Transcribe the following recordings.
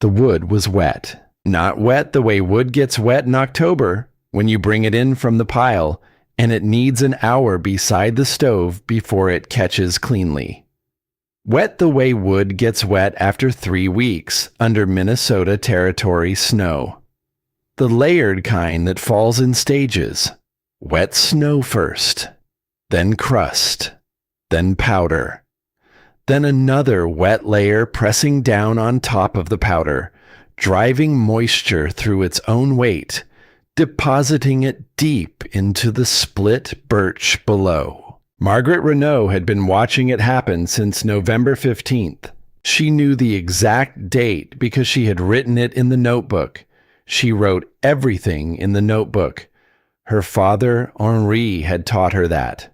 The wood was wet. Not wet the way wood gets wet in October when you bring it in from the pile, and it needs an hour beside the stove before it catches cleanly. Wet the way wood gets wet after 3 weeks under Minnesota Territory snow. The layered kind that falls in stages. Wet snow first, then crust, then powder, then another wet layer pressing down on top of the powder, driving moisture through its own weight, depositing it deep into the split birch below. Margaret Renaud had been watching it happen since November 15th. She knew the exact date because she had written it in the notebook. She wrote everything in the notebook. Her father, Henri, had taught her that.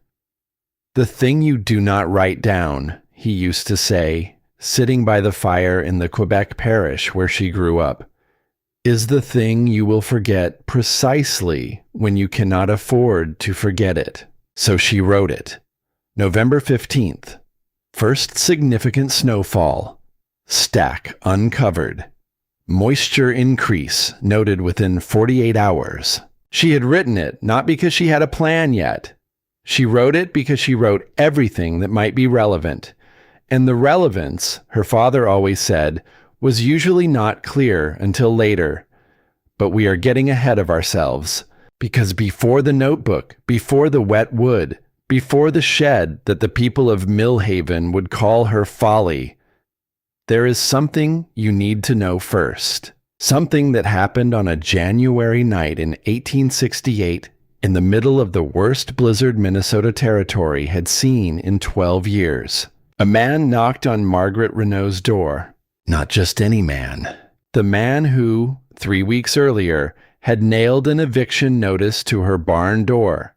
The thing you do not write down, he used to say, sitting by the fire in the Quebec parish where she grew up, is the thing you will forget precisely when you cannot afford to forget it. So she wrote it. November 15th. First significant snowfall. Stack uncovered. Moisture increase noted within 48 hours. She had written it not because she had a plan yet. She wrote it because she wrote everything that might be relevant. And the relevance, her father always said, was usually not clear until later. But we are getting ahead of ourselves. Because before the notebook, before the wet wood, before the shed that the people of Millhaven would call her folly, there is something you need to know first. Something that happened on a January night in 1868 in the middle of the worst blizzard Minnesota Territory had seen in 12 years. A man knocked on Margaret Renaud's door. Not just any man. The man who, 3 weeks earlier, had nailed an eviction notice to her barn door.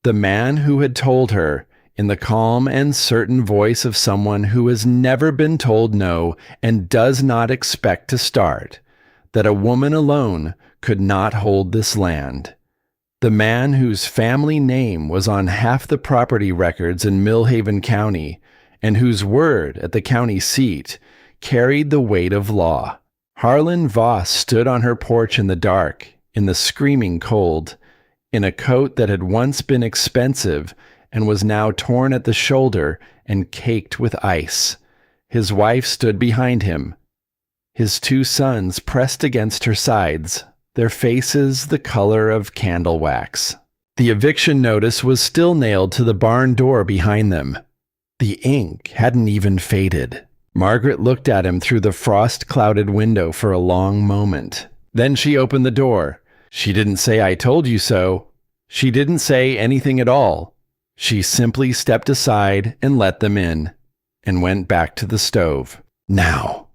The man who had told her, in the calm and certain voice of someone who has never been told no and does not expect to start, that a woman alone could not hold this land. The man whose family name was on half the property records in Millhaven County, and whose word at the county seat carried the weight of law. Harlan Voss stood on her porch in the dark, in the screaming cold, in a coat that had once been expensive and was now torn at the shoulder and caked with ice. His wife stood behind him, his 2 sons pressed against her sides, their faces the color of candle wax. The eviction notice was still nailed to the barn door behind them. The ink hadn't even faded. Margaret looked at him through the frost-clouded window for a long moment. Then she opened the door. She didn't say, "I told you so." She didn't say anything at all. She simply stepped aside and let them in, and went back to the stove. Now,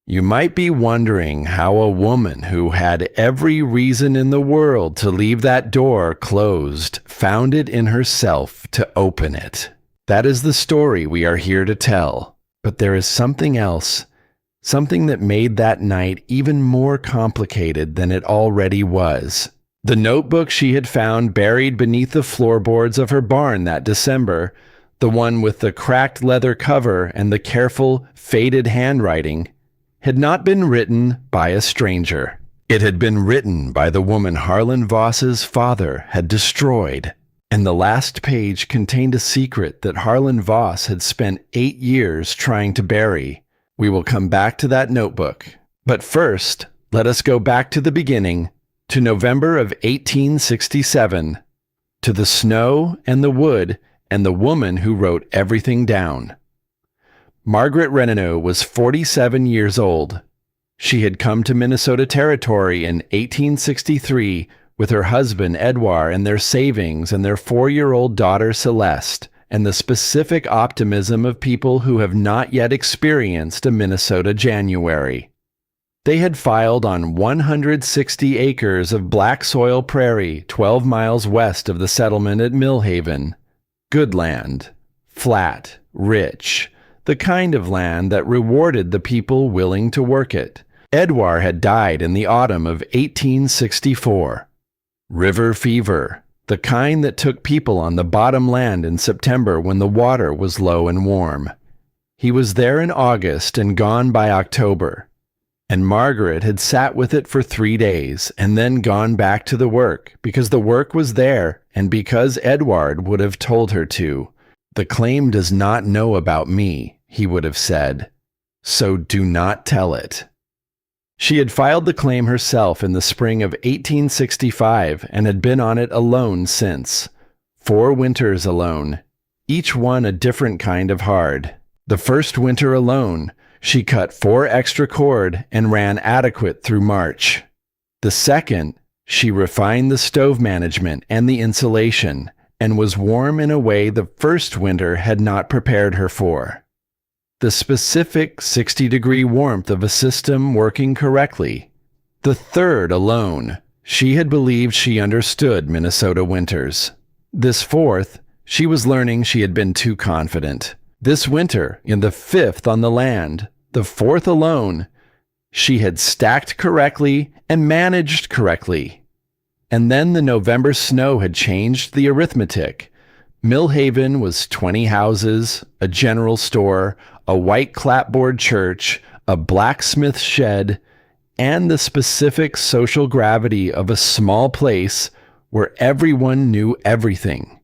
you might be wondering how a woman who had every reason in the world to leave that door closed found it in herself to open it. That is the story we are here to tell. But there is something else, something that made that night even more complicated than it already was. The notebook she had found buried beneath the floorboards of her barn that December, the one with the cracked leather cover and the careful, faded handwriting, had not been written by a stranger. It had been written by the woman Harlan Voss's father had destroyed. And the last page contained a secret that Harlan Voss had spent 8 years trying to bury. We will come back to that notebook. But first, let us go back to the beginning, to November of 1867, to the snow and the wood and the woman who wrote everything down. Margaret Renaud was 47 years old. She had come to Minnesota Territory in 1863 with her husband Edouard and their savings and their 4-year-old daughter Celeste, and the specific optimism of people who have not yet experienced a Minnesota January. They had filed on 160 acres of black soil prairie 12 miles west of the settlement at Millhaven. Good land, flat, rich, the kind of land that rewarded the people willing to work it. Edouard had died in the autumn of 1864. River fever, the kind that took people on the bottom land in September when the water was low and warm. He was there in August and gone by October. And Margaret had sat with it for 3 days and then gone back to the work because the work was there and because Edward would have told her to. "The claim does not know about me," he would have said, "so do not tell it." She had filed the claim herself in the spring of 1865 and had been on it alone since. 4 winters alone, each one a different kind of hard. The first winter alone, she cut 4 extra cord and ran adequate through March. The second, she refined the stove management and the insulation, and was warm in a way the first winter had not prepared her for. The specific 60-degree warmth of a system working correctly. The third alone, she had believed she understood Minnesota winters. This fourth, she was learning she had been too confident. This winter, in the 5th on the land, the 4th alone, she had stacked correctly and managed correctly. And then the November snow had changed the arithmetic. Millhaven was 20 houses, a general store, a white clapboard church, a blacksmith shed, and the specific social gravity of a small place where everyone knew everything.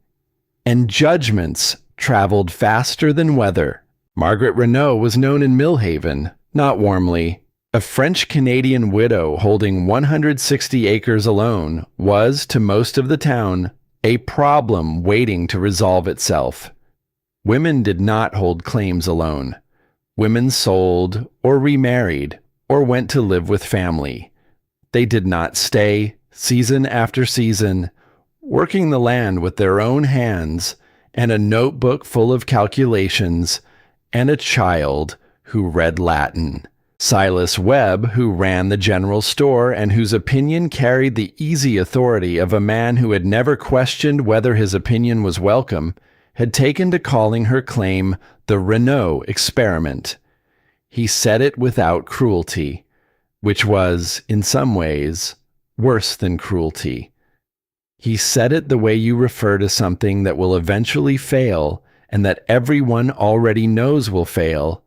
And judgments traveled faster than weather. Margaret Renaud was known in Millhaven, not warmly. A French-Canadian widow holding 160 acres alone was, to most of the town, a problem waiting to resolve itself. Women did not hold claims alone. Women sold, or remarried, or went to live with family. They did not stay, season after season, working the land with their own hands, and a notebook full of calculations, and a child who read Latin. Silas Webb, who ran the general store and whose opinion carried the easy authority of a man who had never questioned whether his opinion was welcome, had taken to calling her claim the Renaud experiment. He said it without cruelty, which was, in some ways, worse than cruelty. He said it the way you refer to something that will eventually fail and that everyone already knows will fail,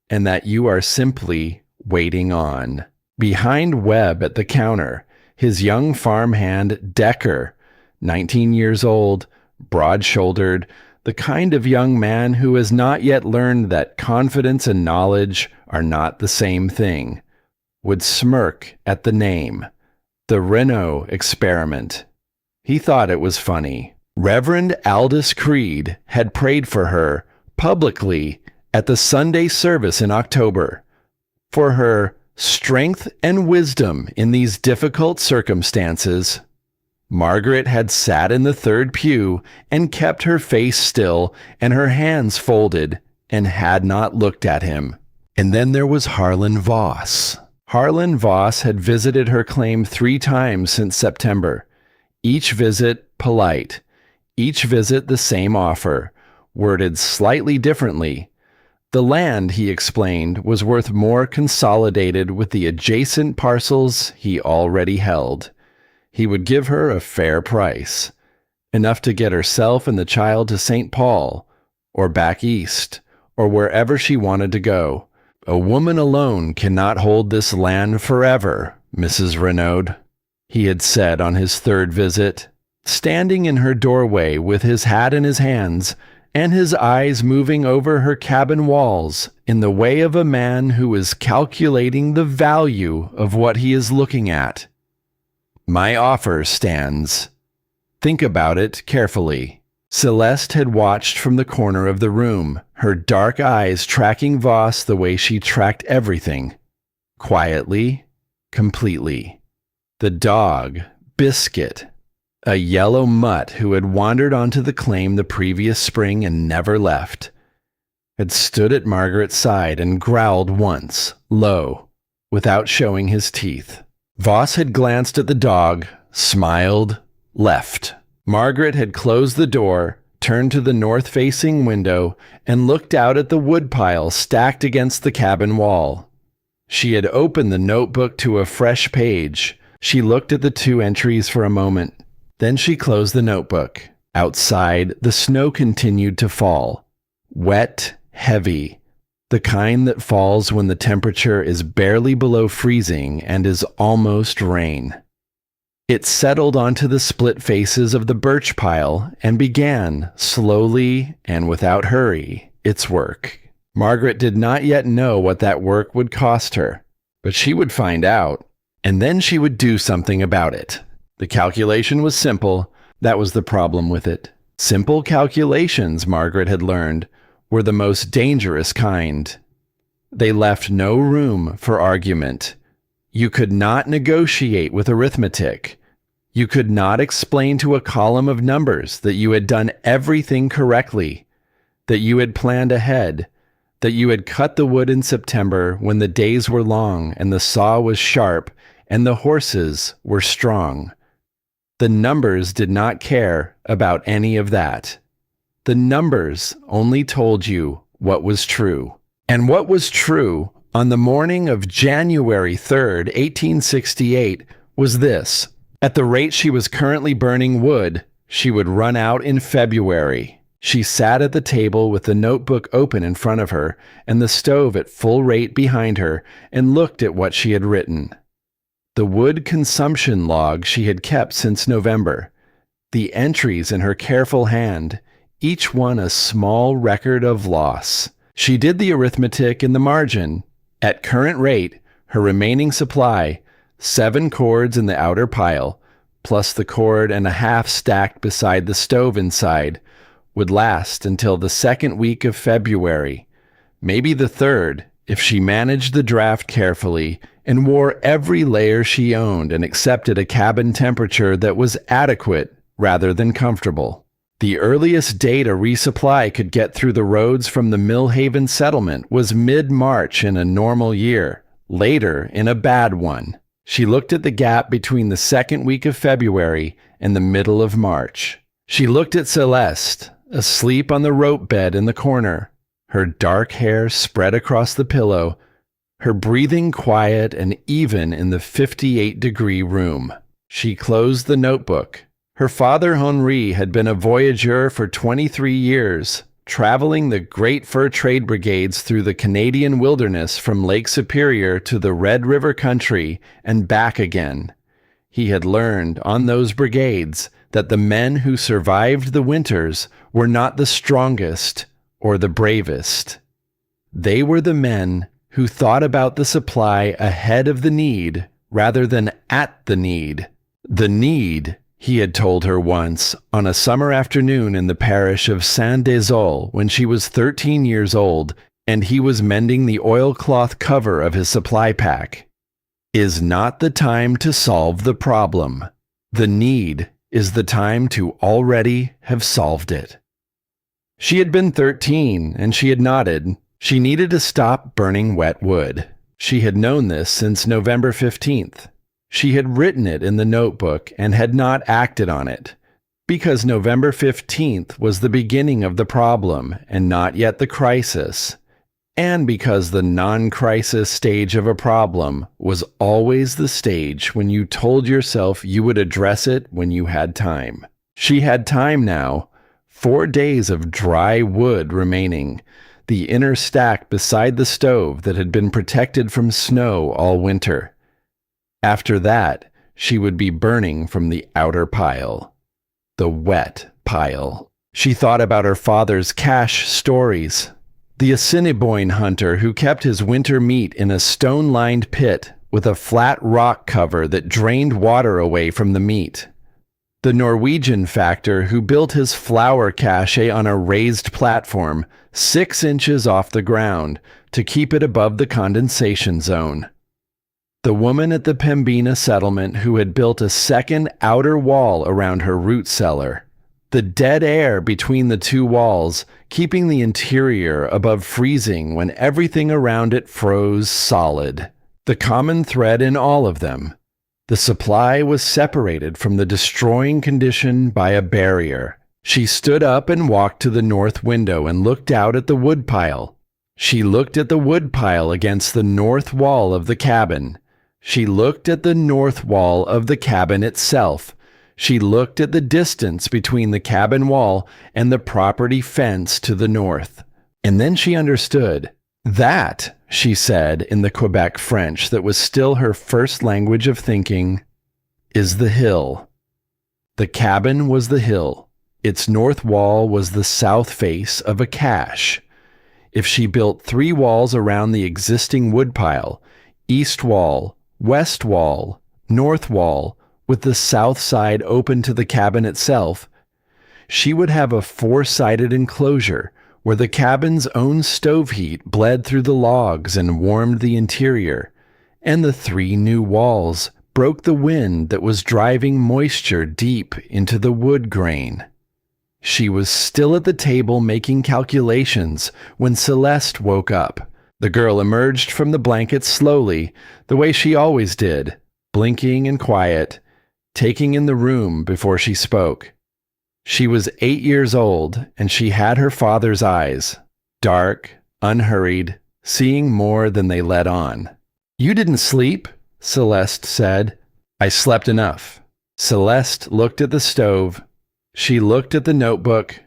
and that you are simply waiting on. Behind Webb at the counter, his young farmhand Decker, 19 years old, broad-shouldered, the kind of young man who has not yet learned that confidence and knowledge are not the same thing, would smirk at the name, the Renaud experiment. He thought it was funny. Reverend Aldous Creed had prayed for her publicly at the Sunday service in October for her strength and wisdom in these difficult circumstances. Margaret had sat in the third pew and kept her face still and her hands folded and had not looked at him. And then there was Harlan Voss. Harlan Voss had visited her claim 3 times since September. Each visit polite. Each visit the same offer, worded slightly differently. The land, he explained, was worth more consolidated with the adjacent parcels he already held. He would give her a fair price, enough to get herself and the child to St. Paul, or back east, or wherever she wanted to go. "A woman alone cannot hold this land forever, Mrs. Renaud," he had said on his 3rd visit, standing in her doorway with his hat in his hands and his eyes moving over her cabin walls in the way of a man who is calculating the value of what he is looking at. "My offer stands. Think about it carefully." Celeste had watched from the corner of the room, her dark eyes tracking Voss the way she tracked everything. Quietly, completely. The dog, Biscuit, a yellow mutt who had wandered onto the claim the previous spring and never left, had stood at Margaret's side and growled once, low, without showing his teeth. Voss had glanced at the dog, smiled, left. Margaret had closed the door, turned to the north-facing window, and looked out at the woodpile stacked against the cabin wall. She had opened the notebook to a fresh page. She looked at the 2 entries for a moment. Then she closed the notebook. Outside, the snow continued to fall. Wet, heavy. the kind that falls when the temperature is barely below freezing and is almost rain. It settled onto the split faces of the birch pile and began, slowly and without hurry, its work. Margaret did not yet know what that work would cost her, but she would find out, and then she would do something about it. The calculation was simple. That was the problem with it. Simple calculations, Margaret had learned, were the most dangerous kind. They left no room for argument. You could not negotiate with arithmetic. You could not explain to a column of numbers that you had done everything correctly, that you had planned ahead, that you had cut the wood in September when the days were long and the saw was sharp and the horses were strong. The numbers did not care about any of that. The numbers only told you what was true. And what was true on the morning of January 3rd, 1868, was this. At the rate she was currently burning wood, she would run out in February. She sat at the table with the notebook open in front of her and the stove at full rate behind her and looked at what she had written. The wood consumption log she had kept since November. The entries in her careful hand, each one a small record of loss. She did the arithmetic in the margin. At current rate, her remaining supply, 7 cords in the outer pile, plus the cord and a half stacked beside the stove inside, would last until the 2nd week of February, maybe the 3rd, if she managed the draft carefully and wore every layer she owned and accepted a cabin temperature that was adequate rather than comfortable. The earliest date a resupply could get through the roads from the Millhaven settlement was mid-March in a normal year, later in a bad one. She looked at the gap between the 2nd week of February and the middle of March. She looked at Celeste, asleep on the rope bed in the corner, her dark hair spread across the pillow, her breathing quiet and even in the 58-degree room. She closed the notebook. Her father Henri had been a voyageur for 23 years, traveling the great fur trade brigades through the Canadian wilderness from Lake Superior to the Red River country and back again. He had learned on those brigades that the men who survived the winters were not the strongest or the bravest. They were the men who thought about the supply ahead of the need rather than at the need. The need, he had told her once, on a summer afternoon in the parish of Saint-Desolé when she was 13 years old and he was mending the oilcloth cover of his supply pack, is not the time to solve the problem. The need is the time to already have solved it. She had been 13 and she had nodded. She needed to stop burning wet wood. She had known this since November 15th. She had written it in the notebook and had not acted on it, because November 15th was the beginning of the problem and not yet the crisis, and because the non-crisis stage of a problem was always the stage when you told yourself you would address it when you had time. She had time now, 4 days of dry wood remaining, the inner stack beside the stove that had been protected from snow all winter. After that, she would be burning from the outer pile, the wet pile. She thought about her father's cache stories, the Assiniboine hunter who kept his winter meat in a stone-lined pit with a flat rock cover that drained water away from the meat, the Norwegian factor who built his flour cache on a raised platform 6 inches off the ground to keep it above the condensation zone, the woman at the Pembina settlement who had built a second outer wall around her root cellar, the dead air between the 2 walls, keeping the interior above freezing when everything around it froze solid. The common thread in all of them, the supply was separated from the destroying condition by a barrier. She stood up and walked to the north window and looked out at the woodpile. She looked at the woodpile against the north wall of the cabin. She looked at the north wall of the cabin itself. She looked at the distance between the cabin wall and the property fence to the north. And then she understood. That, she said in the Quebec French that was still her first language of thinking, is the hill. The cabin was the hill. Its north wall was the south face of a cache. If she built 3 walls around the existing woodpile, east wall, west wall, north wall, with the south side open to the cabin itself, she would have a 4-sided enclosure where the cabin's own stove heat bled through the logs and warmed the interior, and the 3 new walls broke the wind that was driving moisture deep into the wood grain. She was still at the table making calculations when Celeste woke up. The girl emerged from the blanket slowly, the way she always did, blinking and quiet, taking in the room before she spoke. She was 8 years old, and she had her father's eyes, dark, unhurried, seeing more than they let on. "You didn't sleep?" Celeste said. "I slept enough." Celeste looked at the stove. She looked at the notebook.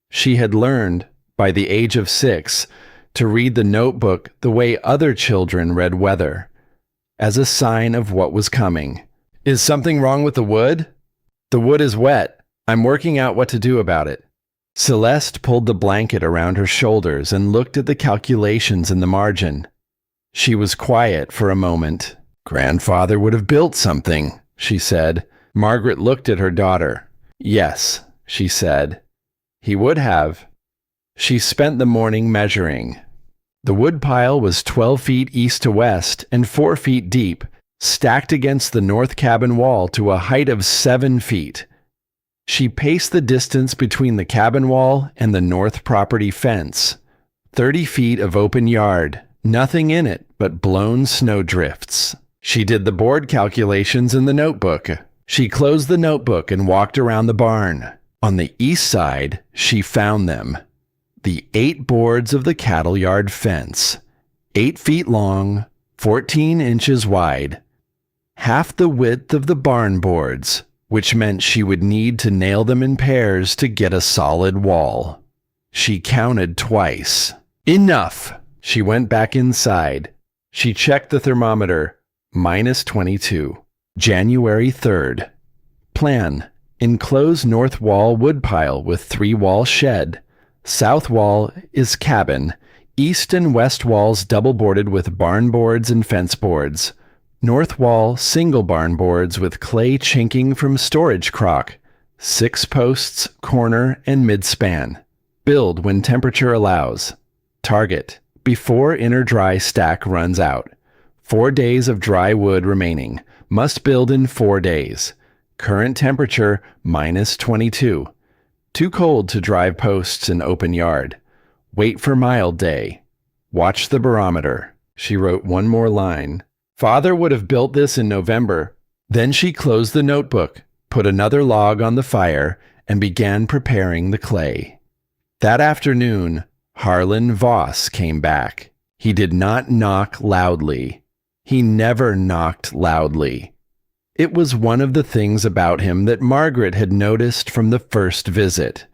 She had learned, by the age of 6, to read the notebook the way other children read weather, as a sign of what was coming. "Is something wrong with the wood?" "The wood is wet. I'm working out what to do about it." Celeste pulled the blanket around her shoulders and looked at the calculations in the margin. She was quiet for a moment. "Grandfather would have built something," she said. Margaret looked at her daughter. "Yes," she said. "He would have." She spent the morning measuring. The woodpile was 12 feet east to west and 4 feet deep, stacked against the north cabin wall to a height of 7 feet. She paced the distance between the cabin wall and the north property fence. 30 feet of open yard, nothing in it but blown snowdrifts. She did the board calculations in the notebook. She closed the notebook and walked around the barn. On the east side, she found them. The 8 boards of the cattle yard fence. 8 feet long, 14 inches wide. Half the width of the barn boards, which meant she would need to nail them in pairs to get a solid wall. She counted twice. Enough! She went back inside. She checked the thermometer. -22. January 3rd. Plan. Enclose north wall woodpile with 3-wall shed. South wall is cabin. East and west walls double boarded with barn boards and fence boards. North wall single barn boards with clay chinking from storage crock. 6 posts, corner and mid-span. Build when temperature allows. Target. Before inner dry stack runs out. 4 days of dry wood remaining. Must build in 4 days. Current temperature -22. Too cold to drive posts in open yard. Wait for mild day. Watch the barometer. She wrote one more line. Father would have built this in November. Then she closed the notebook, put another log on the fire, and began preparing the clay. That afternoon, Harlan Voss came back. He did not knock loudly. He never knocked loudly. It was one of the things about him that Margaret had noticed from the first visit.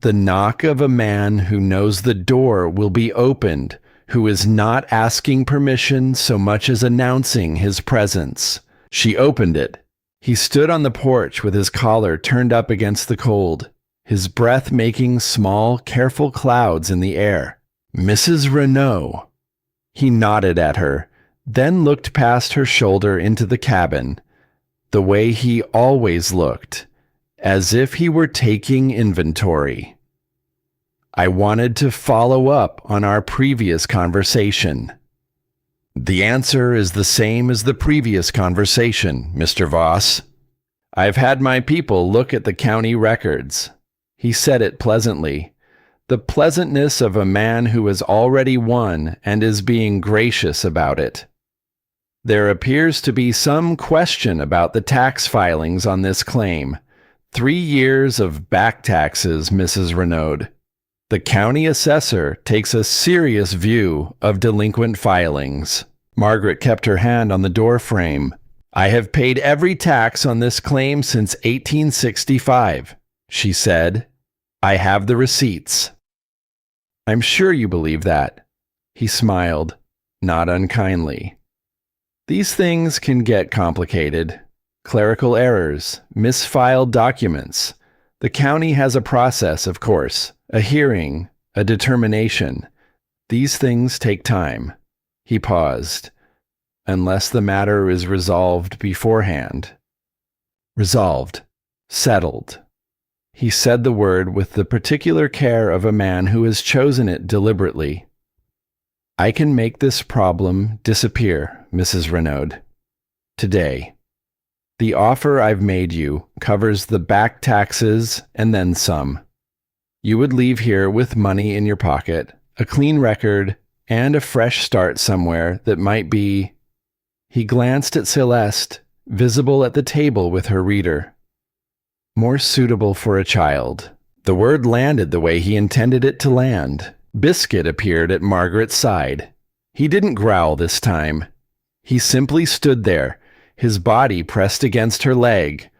The knock of a man who knows the door will be opened, who is not asking permission so much as announcing his presence. She opened it. He stood on the porch with his collar turned up against the cold, his breath making small, careful clouds in the air. "Mrs. Renaud." He nodded at her, then looked past her shoulder into the cabin, the way he always looked, as if he were taking inventory. "I wanted to follow up on our previous conversation." "The answer is the same as the previous conversation, Mr. Voss. I've had my people look at the county records." He said it pleasantly. The pleasantness of a man who has already won and is being gracious about it. "There appears to be some question about the tax filings on this claim. 3 years of back taxes, Mrs. Renaud. The county assessor takes a serious view of delinquent filings." Margaret kept her hand on the door frame. "I have paid every tax on this claim since 1865, she said. "I have the receipts." "I'm sure you believe that." He smiled, not unkindly. These things can get complicated. Clerical errors, misfiled documents. The county has a process, of course, a hearing, a determination. These things take time. He paused. Unless the matter is resolved beforehand. Resolved. Settled. He said the word with the particular care of a man who has chosen it deliberately. I can make this problem disappear, Mrs. Renaud. Today. The offer I've made you covers the back taxes and then some. You would leave here with money in your pocket, a clean record, and a fresh start somewhere that might be... He glanced at Celeste, visible at the table with her reader. More suitable for a child. The word landed the way he intended it to land. Biscuit appeared at Margaret's side. He didn't growl this time. He simply stood there, his body pressed against her leg,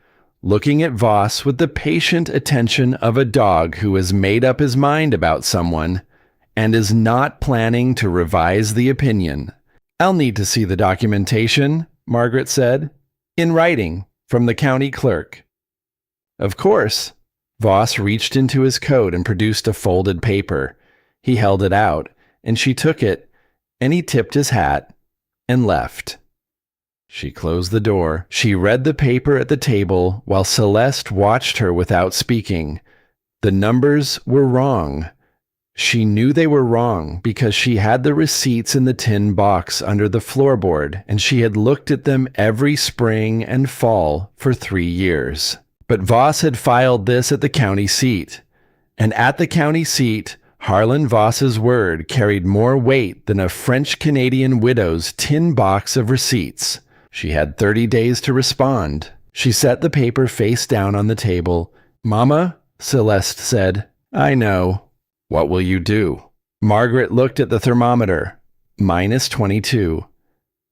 looking at Voss with the patient attention of a dog who has made up his mind about someone and is not planning to revise the opinion. I'll need to see the documentation, Margaret said. In writing, from the county clerk. Of course. Voss reached into his coat and produced a folded paper. He held it out, and she took it, and he tipped his hat and left. She closed the door. She read the paper at the table while Celeste watched her without speaking. The numbers were wrong. She knew they were wrong because she had the receipts in the tin box under the floorboard, and she had looked at them every spring and fall for 3 years. But Voss had filed this at the county seat, and at the county seat, Harlan Voss's word carried more weight than a French-Canadian widow's tin box of receipts. She had 30 days to respond. She set the paper face down on the table. "Mama," Celeste said, "I know. What will you do?" Margaret looked at the thermometer. -22.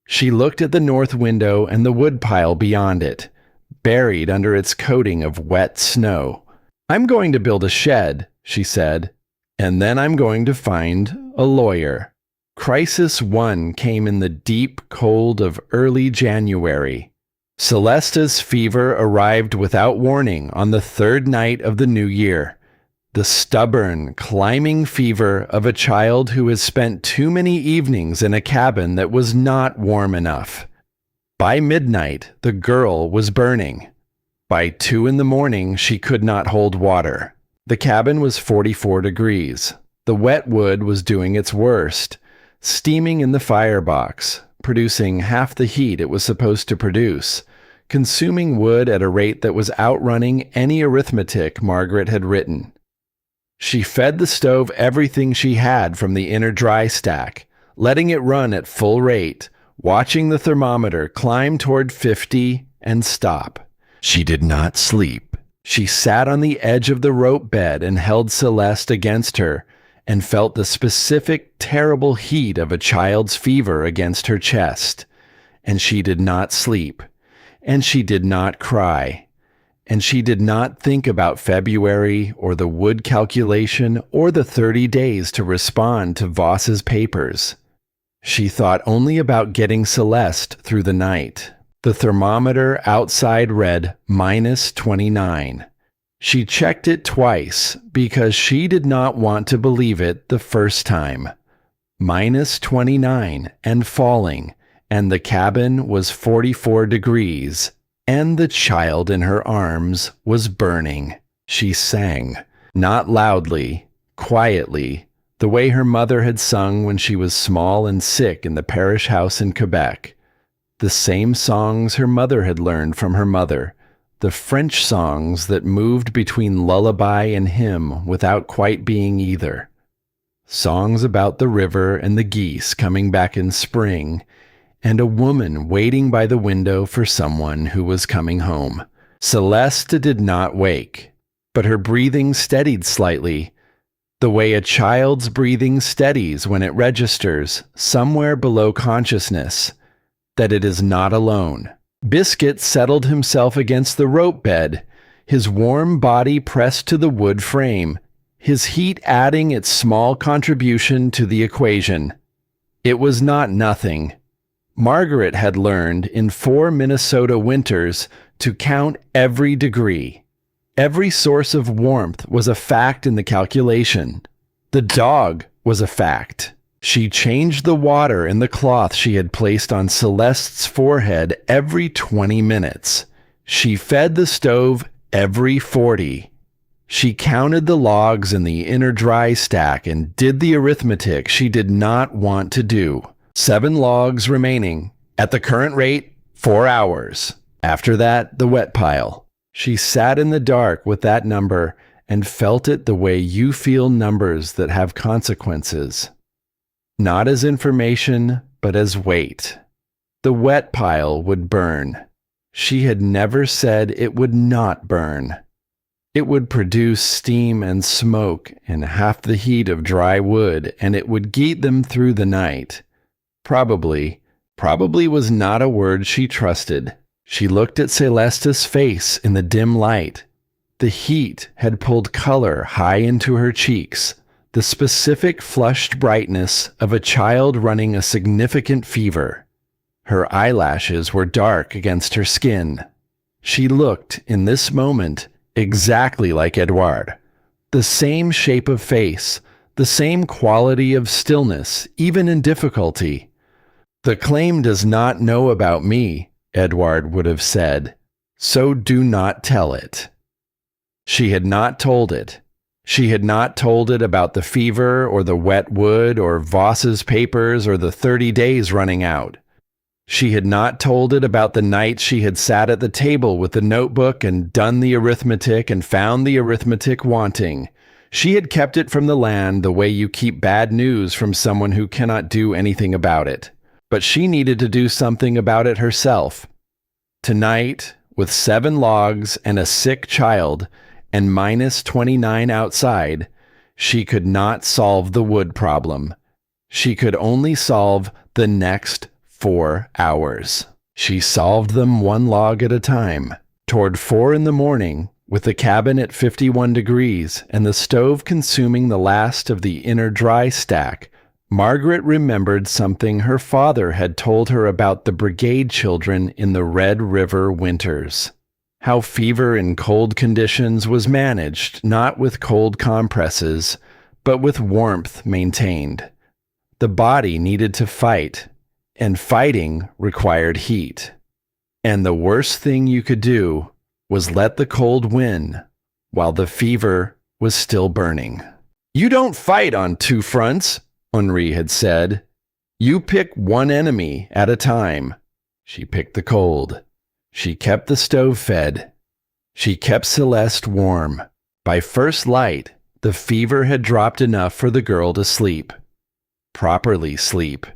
She looked at the north window and the woodpile beyond it, buried under its coating of wet snow. "I'm going to build a shed," she said, "and then I'm going to find a lawyer." Crisis 1 came in the deep cold of early January. Celeste's fever arrived without warning on the 3rd night of the new year. The stubborn, climbing fever of a child who has spent too many evenings in a cabin that was not warm enough. By midnight, the girl was burning. By 2 in the morning, she could not hold water. The cabin was 44 degrees. The wet wood was doing its worst, steaming in the firebox, producing half the heat it was supposed to produce, consuming wood at a rate that was outrunning any arithmetic Margaret had written. She fed the stove everything she had from the inner dry stack, letting it run at full rate, watching the thermometer climb toward 50 and stop. She did not sleep. She sat on the edge of the rope bed and held Celeste against her, and felt the specific, terrible heat of a child's fever against her chest. And she did not sleep. And she did not cry. And she did not think about February or the wood calculation or the 30 days to respond to Voss's papers. She thought only about getting Celeste through the night. The thermometer outside read -29. She checked it twice because she did not want to believe it the first time. -29 and falling, and the cabin was 44 degrees, and the child in her arms was burning. She sang, not loudly, quietly, the way her mother had sung when she was small and sick in the parish house in Quebec. The same songs her mother had learned from her mother, the French songs that moved between lullaby and hymn without quite being either. Songs about the river and the geese coming back in spring, and a woman waiting by the window for someone who was coming home. Celeste did not wake, but her breathing steadied slightly, the way a child's breathing steadies when it registers, somewhere below consciousness, that it is not alone. Biscuit settled himself against the rope bed, his warm body pressed to the wood frame, his heat adding its small contribution to the equation. It was not nothing. Margaret had learned in 4 Minnesota winters to count every degree. Every source of warmth was a fact in the calculation. The dog was a fact. She changed the water in the cloth she had placed on Celeste's forehead every 20 minutes. She fed the stove every 40. She counted the logs in the inner dry stack and did the arithmetic she did not want to do. 7 logs remaining. At the current rate, 4 hours. After that, the wet pile. She sat in the dark with that number and felt it the way you feel numbers that have consequences. Not as information, but as weight. The wet pile would burn. She had never said it would not burn. It would produce steam and smoke and half the heat of dry wood, and it would get them through the night. Probably was not a word she trusted. She looked at Celeste's face in the dim light. The heat had pulled color high into her cheeks, the specific flushed brightness of a child running a significant fever. Her eyelashes were dark against her skin. She looked, in this moment, exactly like Edouard. The same shape of face, the same quality of stillness, even in difficulty. "The claim does not know about me," Edouard would have said, "so do not tell it." She had not told it. She had not told it about the fever or the wet wood or Voss's papers or the 30 days running out. She had not told it about the night she had sat at the table with the notebook and done the arithmetic and found the arithmetic wanting. She had kept it from the land the way you keep bad news from someone who cannot do anything about it. But she needed to do something about it herself. Tonight, with 7 logs and a sick child, and -29 outside, she could not solve the wood problem. She could only solve the next 4 hours. She solved them 1 log at a time. Toward 4 in the morning, with the cabin at 51 degrees and the stove consuming the last of the inner dry stack, Margaret remembered something her father had told her about the brigade children in the Red River winters. How fever in cold conditions was managed not with cold compresses, but with warmth maintained. The body needed to fight, and fighting required heat. And the worst thing you could do was let the cold win while the fever was still burning. "You don't fight on 2 fronts," Henri had said. "You pick one enemy at a time." She picked the cold. She kept the stove fed. She kept Celeste warm. By first light, the fever had dropped enough for the girl to sleep. Properly sleep.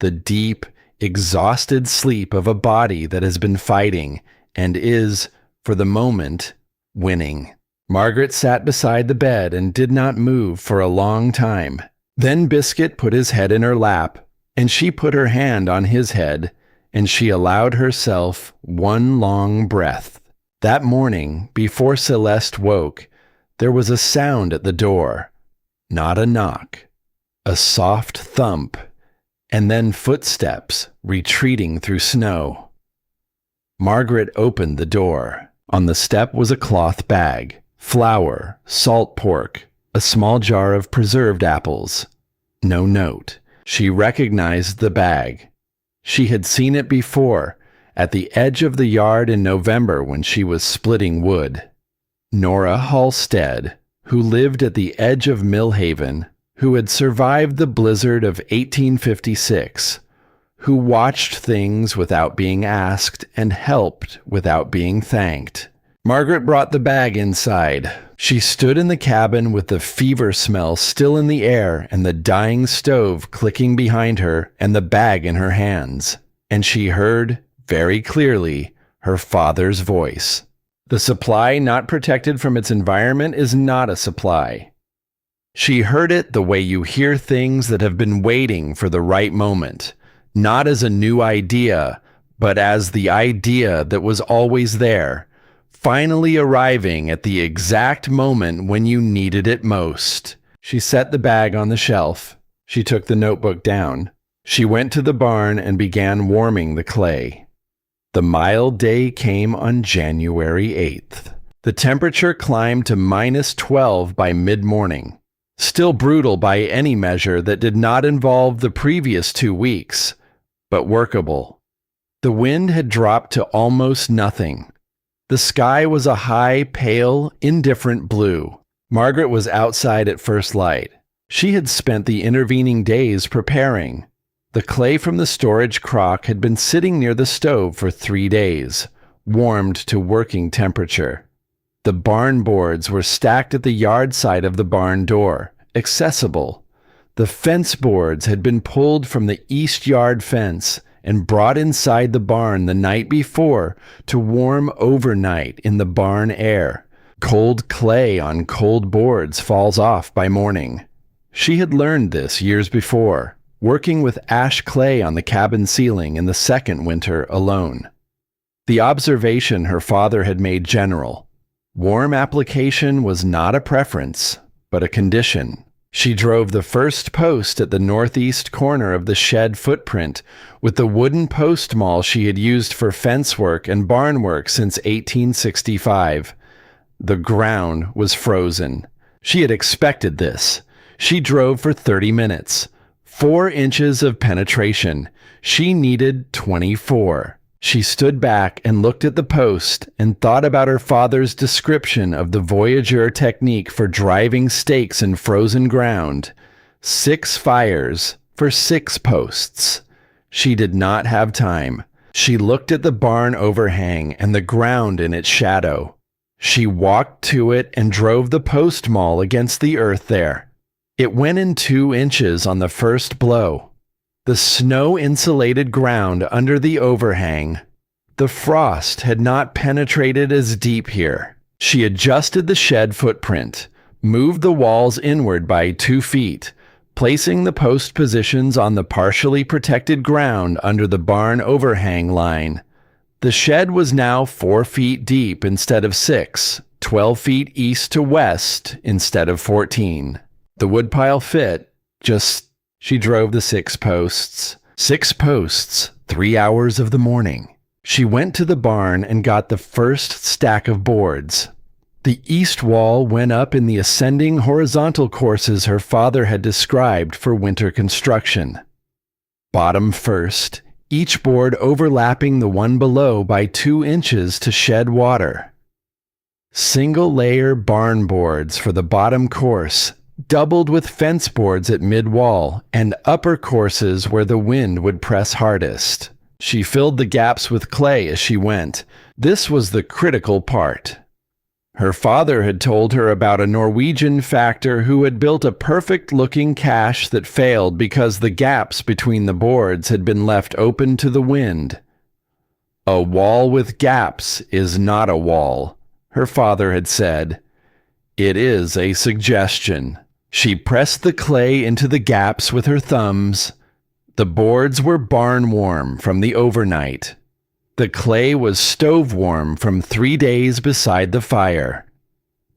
The deep, exhausted sleep of a body that has been fighting and is, for the moment, winning. Margaret sat beside the bed and did not move for a long time. Then Biscuit put his head in her lap, and she put her hand on his head, and she allowed herself 1 long breath. That morning, before Celeste woke, there was a sound at the door. Not a knock. A soft thump, and then footsteps retreating through snow. Margaret opened the door. On the step was a cloth bag, flour, salt pork, a small jar of preserved apples. No note. She recognized the bag. She had seen it before, at the edge of the yard in November when she was splitting wood. Nora Halstead, who lived at the edge of Millhaven, who had survived the blizzard of 1856, who watched things without being asked and helped without being thanked. Margaret brought the bag inside. She stood in the cabin with the fever smell still in the air and the dying stove clicking behind her and the bag in her hands. And she heard, very clearly, her father's voice. The supply not protected from its environment is not a supply. She heard it the way you hear things that have been waiting for the right moment, not as a new idea, but as the idea that was always there, finally arriving at the exact moment when you needed it most. She set the bag on the shelf. She took the notebook down. She went to the barn and began warming the clay. The mild day came on January 8th. The temperature climbed to -12 by mid-morning. Still brutal by any measure that did not involve the previous 2 weeks, but workable. The wind had dropped to almost nothing. The sky was a high, pale, indifferent blue. Margaret was outside at first light. She had spent the intervening days preparing. The clay from the storage crock had been sitting near the stove for 3 days, warmed to working temperature. The barn boards were stacked at the yard side of the barn door, accessible. The fence boards had been pulled from the east yard fence and brought inside the barn the night before to warm overnight in the barn air. Cold clay on cold boards falls off by morning. She had learned this years before, working with ash clay on the cabin ceiling in the second winter alone. The observation her father had made general. Warm application was not a preference, but a condition. She drove the first post at the northeast corner of the shed footprint with the wooden post maul she had used for fence work and barn work since 1865. The ground was frozen. She had expected this. She drove for 30 minutes. 4 inches of penetration. She needed 24. She stood back and looked at the post and thought about her father's description of the voyageur technique for driving stakes in frozen ground. 6 fires for 6 posts. She did not have time. She looked at the barn overhang and the ground in its shadow. She walked to it and drove the post maul against the earth there. It went in 2 inches on the first blow. The snow-insulated ground under the overhang. The frost had not penetrated as deep here. She adjusted the shed footprint, moved the walls inward by 2 feet, placing the post positions on the partially protected ground under the barn overhang line. The shed was now 4 feet deep instead of 6, 12 feet east to west instead of 14. The woodpile fit, she drove the 6 posts. 6 posts, 3 hours of the morning. She went to the barn and got the first stack of boards. The east wall went up in the ascending horizontal courses her father had described for winter construction. Bottom first, each board overlapping the one below by 2 inches to shed water. Single-layer barn boards for the bottom course, doubled with fence boards at mid-wall and upper courses where the wind would press hardest. She filled the gaps with clay as she went. This was the critical part. Her father had told her about a Norwegian factor who had built a perfect-looking cache that failed because the gaps between the boards had been left open to the wind. A wall with gaps is not a wall, her father had said. It is a suggestion. She pressed the clay into the gaps with her thumbs. The boards were barn warm from the overnight. The clay was stove warm from 3 days beside the fire.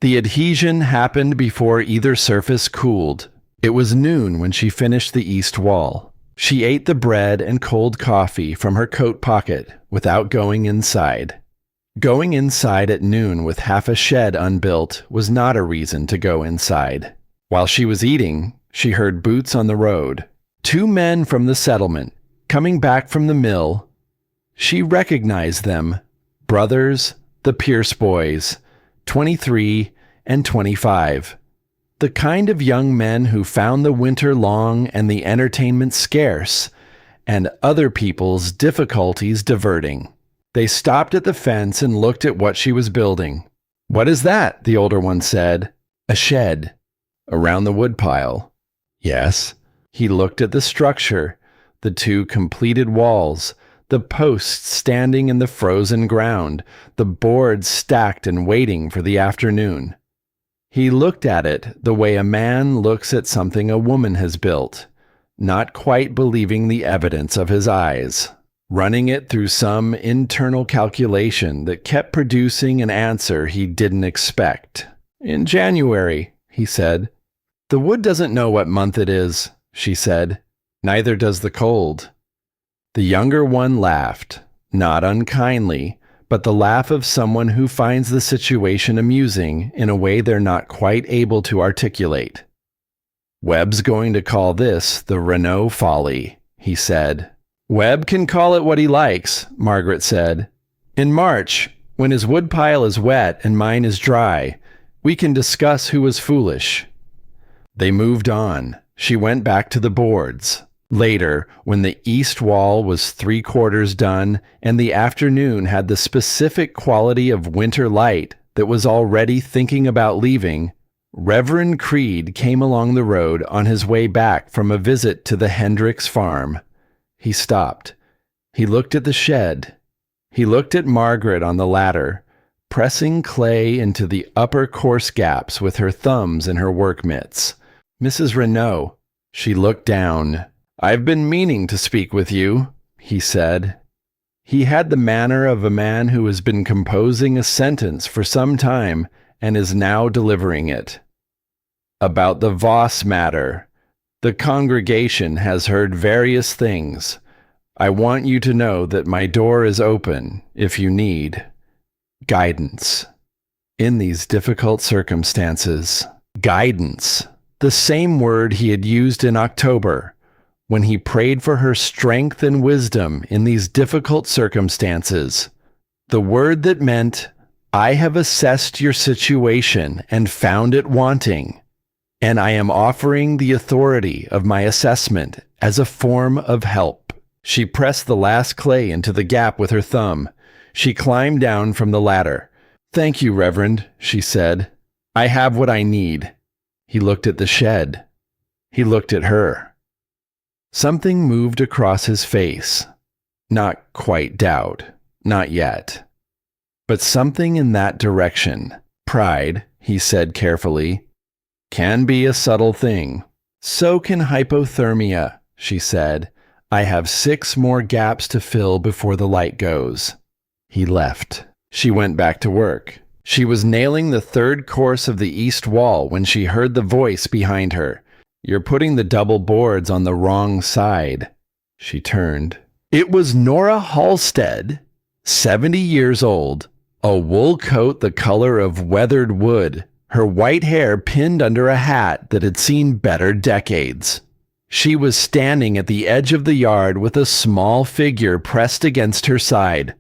The adhesion happened before either surface cooled. It was noon when she finished the east wall. She ate the bread and cold coffee from her coat pocket without going inside. Going inside at noon with half a shed unbuilt was not a reason to go inside. While she was eating, she heard boots on the road. 2 men from the settlement, coming back from the mill. She recognized them, brothers, the Pierce boys, 23 and 25. The kind of young men who found the winter long and the entertainment scarce, and other people's difficulties diverting. They stopped at the fence and looked at what she was building. "What is that?" the older one said. "A shed." "Around the woodpile." "Yes." He looked at the structure, the 2 completed walls, the posts standing in the frozen ground, the boards stacked and waiting for the afternoon. He looked at it the way a man looks at something a woman has built, not quite believing the evidence of his eyes, running it through some internal calculation that kept producing an answer he didn't expect. "In January," he said. "The wood doesn't know what month it is," she said. Neither does the cold." The younger one laughed, not unkindly, but the laugh of someone who finds the situation amusing in a way they're not quite able to articulate. "Webb's going to call this the Renaud folly," he said. "Webb can call it what he likes," Margaret said. "In March, when his woodpile is wet and mine is dry, we can discuss who was foolish." They moved on. She went back to the boards. Later, when the east wall was 3/4 done and the afternoon had the specific quality of winter light that was already thinking about leaving, Reverend Creed came along the road on his way back from a visit to the Hendricks farm. He stopped. He looked at the shed. He looked at Margaret on the ladder, pressing clay into the upper course gaps with her thumbs in her work mitts. "Mrs. Renaud." She looked down. "I've been meaning to speak with you," he said. He had the manner of a man who has been composing a sentence for some time and is now delivering it. "About the Voss matter. The congregation has heard various things. I want you to know that my door is open if you need guidance in these difficult circumstances." Guidance, the same word he had used in October, when he prayed for her strength and wisdom in these difficult circumstances. The word that meant, "I have assessed your situation and found it wanting, and I am offering the authority of my assessment as a form of help." She pressed the last clay into the gap with her thumb. She climbed down from the ladder. "Thank you, Reverend," she said. "I have what I need." He looked at the shed. He looked at her. Something moved across his face. Not quite doubt. Not yet. But something in that direction. "Pride," he said carefully, "can be a subtle thing. So can hypothermia," she said. "I have 6 more gaps to fill before the light goes." He left. She went back to work. She was nailing the 3rd course of the east wall when she heard the voice behind her. "You're putting the double boards on the wrong side." She turned. It was Nora Halstead, 70 years old, a wool coat the color of weathered wood, her white hair pinned under a hat that had seen better decades. She was standing at the edge of the yard with a small figure pressed against her side.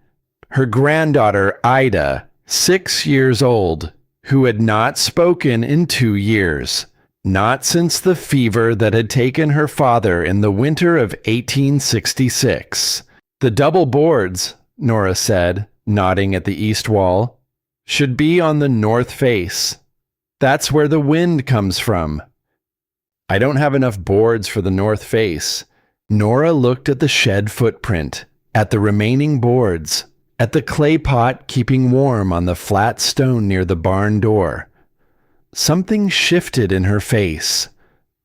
Her granddaughter, Ida, 6 years old, who had not spoken in 2 years. Not since the fever that had taken her father in the winter of 1866. "The double boards," Nora said, nodding at the east wall, "should be on the north face. That's where the wind comes from." "I don't have enough boards for the north face." Nora looked at the shed footprint, at the remaining boards, at the clay pot keeping warm on the flat stone near the barn door. Something shifted in her face.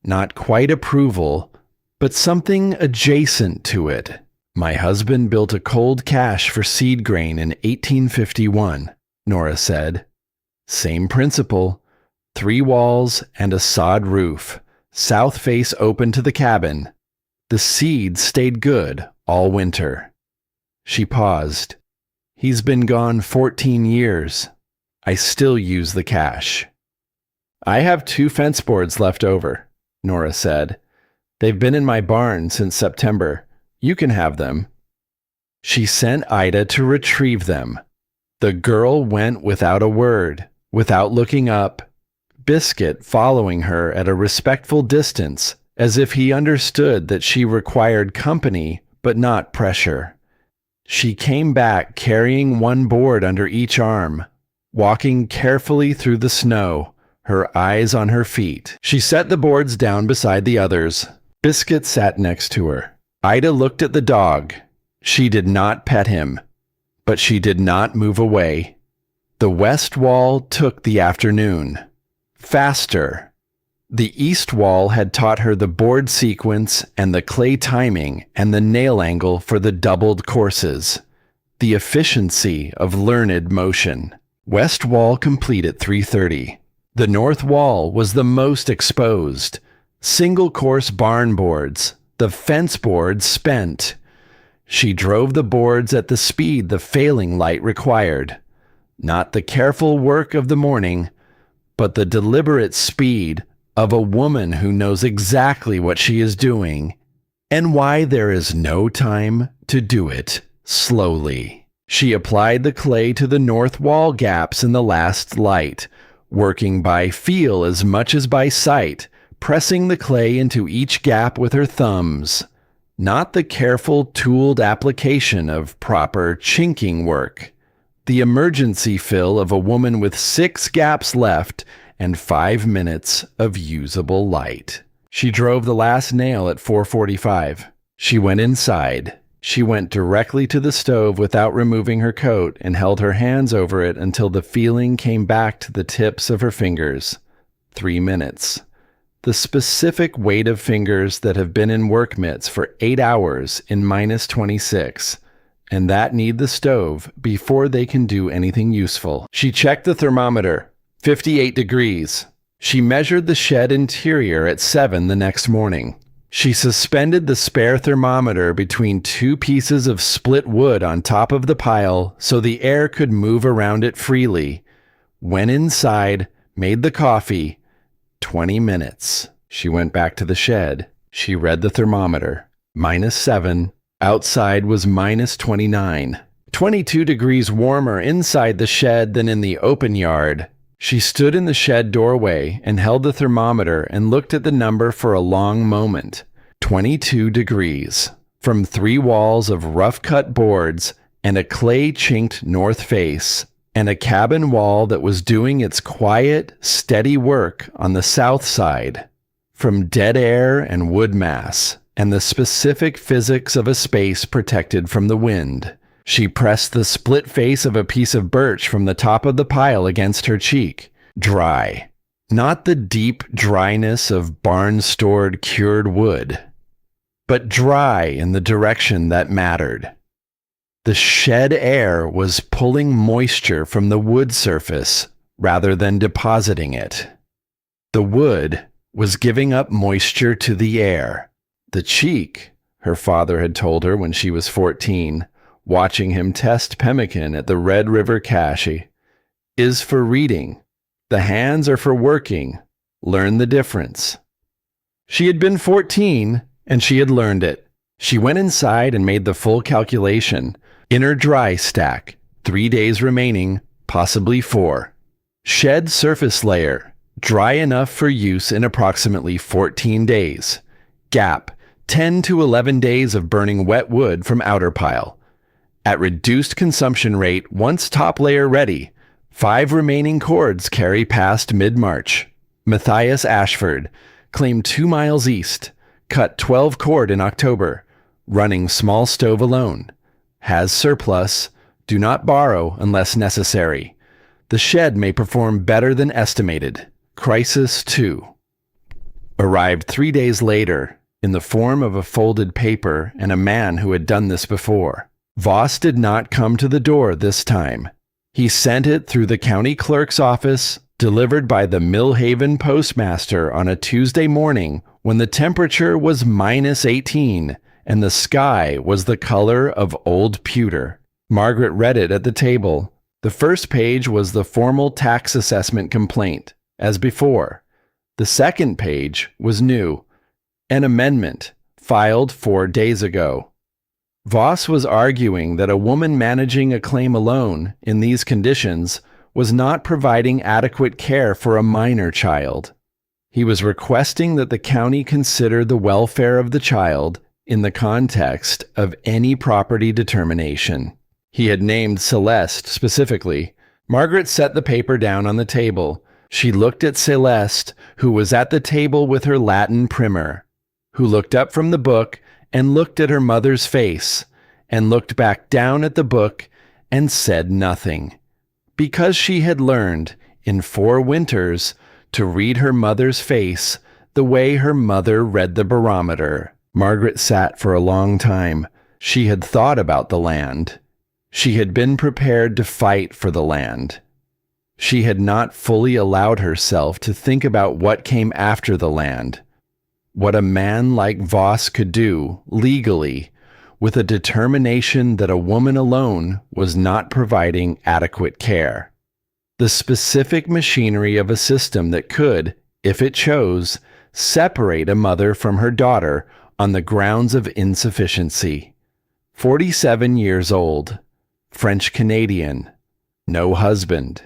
Not quite approval, but something adjacent to it. "My husband built a cold cache for seed grain in 1851, Nora said. "Same principle. 3 walls and a sod roof. South face open to the cabin. The seed stayed good all winter." She paused. "He's been gone 14 years. I still use the cache." "I have 2 fence boards left over," Nora said. "They've been in my barn since September. You can have them." She sent Ida to retrieve them. The girl went without a word, without looking up, Biscuit following her at a respectful distance, as if he understood that she required company but not pressure. She came back carrying 1 board under each arm, walking carefully through the snow, her eyes on her feet. She set the boards down beside the others. Biscuit sat next to her. Ida looked at the dog. She did not pet him, but she did not move away. The west wall took the afternoon. Faster. The east wall had taught her the board sequence and the clay timing and the nail angle for the doubled courses. The efficiency of learned motion. West wall complete at 3:30. The north wall was the most exposed. Single course barn boards, the fence boards spent. She drove the boards at the speed the failing light required. Not the careful work of the morning, but the deliberate speed of a woman who knows exactly what she is doing and why there is no time to do it slowly. She applied the clay to the north wall gaps in the last light, working by feel as much as by sight, pressing the clay into each gap with her thumbs. Not the careful, tooled application of proper chinking work. The emergency fill of a woman with 6 gaps left and 5 minutes of usable light. She drove the last nail at 4:45. She went inside. She went directly to the stove without removing her coat and held her hands over it until the feeling came back to the tips of her fingers. 3 minutes. The specific weight of fingers that have been in work mitts for 8 hours in -26, and that need the stove before they can do anything useful. She checked the thermometer, 58 degrees. She measured the shed interior at 7 the next morning. She suspended the spare thermometer between 2 pieces of split wood on top of the pile so the air could move around it freely. Went inside, made the coffee. 20 minutes. She went back to the shed. She read the thermometer. -7. Outside was -29. 22 degrees warmer inside the shed than in the open yard. She stood in the shed doorway and held the thermometer and looked at the number for a long moment. 22 degrees. From 3 walls of rough-cut boards and a clay-chinked north face, and a cabin wall that was doing its quiet, steady work on the south side. From dead air and wood mass, and the specific physics of a space protected from the wind. She pressed the split face of a piece of birch from the top of the pile against her cheek. Dry. Not the deep dryness of barn-stored cured wood, but dry in the direction that mattered. The shed air was pulling moisture from the wood surface rather than depositing it. The wood was giving up moisture to the air. The cheek, her father had told her when she was 14, watching him test pemmican at the Red River Cache, is for reading. The hands are for working. Learn the difference. She had been 14, and she had learned it. She went inside and made the full calculation. Inner dry stack, 3 days remaining, possibly 4. Shed surface layer, dry enough for use in approximately 14 days. Gap, 10 to 11 days of burning wet wood from outer pile. At reduced consumption rate once top layer ready, 5 remaining cords carry past mid-March. Matthias Ashford, claimed 2 miles east, cut 12 cord in October, running small stove alone. Has surplus, do not borrow unless necessary. The shed may perform better than estimated. Crisis 2. Arrived 3 days later, in the form of a folded paper and a man who had done this before. Voss did not come to the door this time. He sent it through the county clerk's office, delivered by the Millhaven postmaster on a Tuesday morning when the temperature was -18 and the sky was the color of old pewter. Margaret read it at the table. The first page was the formal tax assessment complaint, as before. The second page was new, an amendment filed 4 days ago. Voss was arguing that a woman managing a claim alone in these conditions was not providing adequate care for a minor child. He was requesting that the county consider the welfare of the child in the context of any property determination. He had named Celeste specifically. Margaret set the paper down on the table. She looked at Celeste, who was at the table with her Latin primer, who looked up from the book and looked at her mother's face, and looked back down at the book and said nothing, because she had learned, in 4 winters, to read her mother's face the way her mother read the barometer. Margaret sat for a long time. She had thought about the land. She had been prepared to fight for the land. She had not fully allowed herself to think about what came after the land. What a man like Voss could do, legally, with a determination that a woman alone was not providing adequate care. The specific machinery of a system that could, if it chose, separate a mother from her daughter on the grounds of insufficiency. 47 years old, French-Canadian, no husband,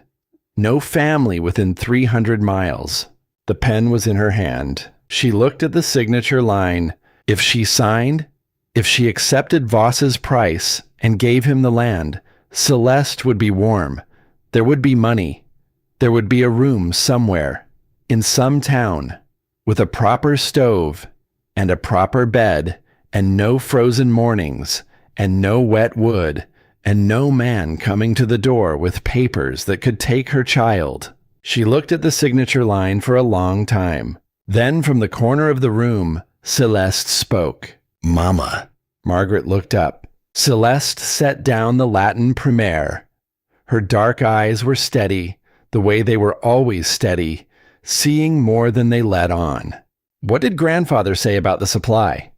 no family within 300 miles. The pen was in her hand. She looked at the signature line. If she signed, if she accepted Voss's price and gave him the land, Celeste would be warm. There would be money. There would be a room somewhere, in some town, with a proper stove and a proper bed, and no frozen mornings, and no wet wood, and no man coming to the door with papers that could take her child. She looked at the signature line for a long time. Then from the corner of the room, Celeste spoke. "Mama." Margaret looked up. Celeste set down the Latin primer. Her dark eyes were steady, the way they were always steady, seeing more than they let on. "What did grandfather say about the supply?"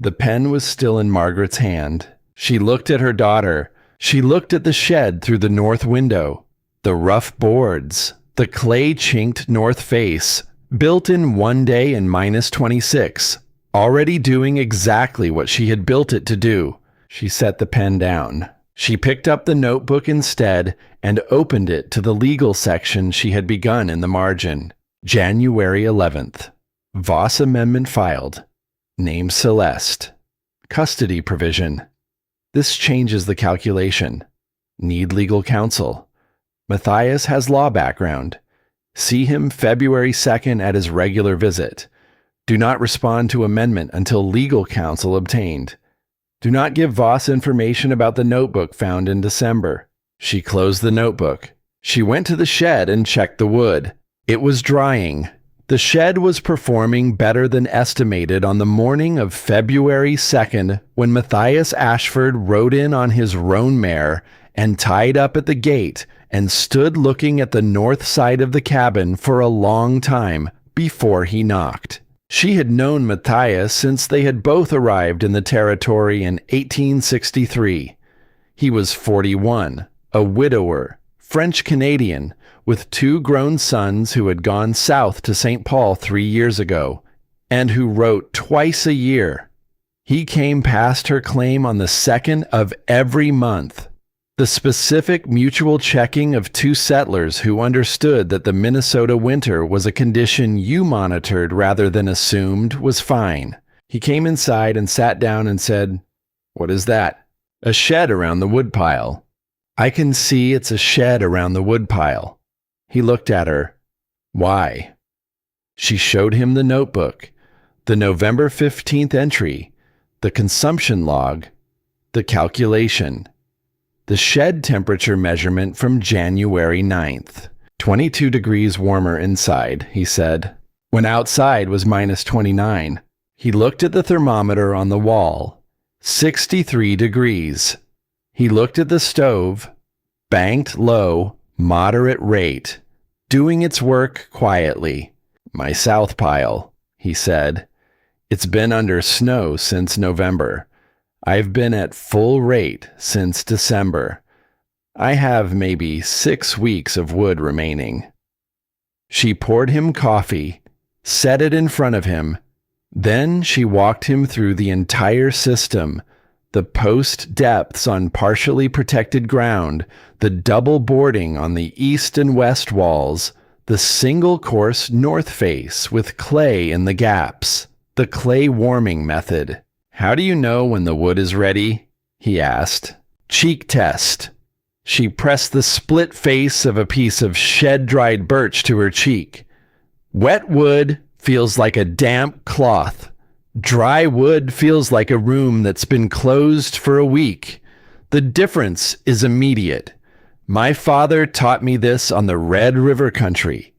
The pen was still in Margaret's hand. She looked at her daughter. She looked at the shed through the north window, the rough boards, the clay-chinked north face, built in one day in -26, already doing exactly what she had built it to do. She set the pen down. She picked up the notebook instead and opened it to the legal section she had begun in the margin. January 11th. Voss amendment filed. Name Celeste. Custody provision. This changes the calculation. Need legal counsel. Matthias has law background. See him February 2nd at his regular visit. Do not respond to amendment until legal counsel obtained. Do not give Voss information about the notebook found in December. She closed the notebook. She went to the shed and checked the wood. It was drying. The shed was performing better than estimated on the morning of February 2nd when Matthias Ashford rode in on his roan mare and tied up at the gate and stood looking at the north side of the cabin for a long time before he knocked. She had known Matthias since they had both arrived in the territory in 1863. He was 41, a widower, French-Canadian, with 2 grown sons who had gone south to St. Paul 3 years ago, and who wrote twice a year. He came past her claim on the 2nd of every month. The specific mutual checking of 2 settlers who understood that the Minnesota winter was a condition you monitored rather than assumed was fine. He came inside and sat down and said, "What is that?" "A shed around the woodpile." "I can see it's a shed around the woodpile." He looked at her. "Why?" She showed him the notebook, the November 15th entry, the consumption log, the calculation. The shed temperature measurement from January 9th. 22 degrees warmer inside, he said, when outside was -29. He looked at the thermometer on the wall. 63 degrees. He looked at the stove. Banked low, moderate rate. Doing its work quietly. "My south pile," he said. "It's been under snow since November. I've been at full rate since December. I have maybe 6 weeks of wood remaining." She poured him coffee, set it in front of him. Then she walked him through the entire system, the post depths on partially protected ground, the double boarding on the east and west walls, the single course north face with clay in the gaps, the clay warming method. "How do you know when the wood is ready?" he asked. "Cheek test." She pressed the split face of a piece of shed-dried birch to her cheek. "Wet wood feels like a damp cloth. Dry wood feels like a room that's been closed for a week. The difference is immediate. My father taught me this on the Red River country.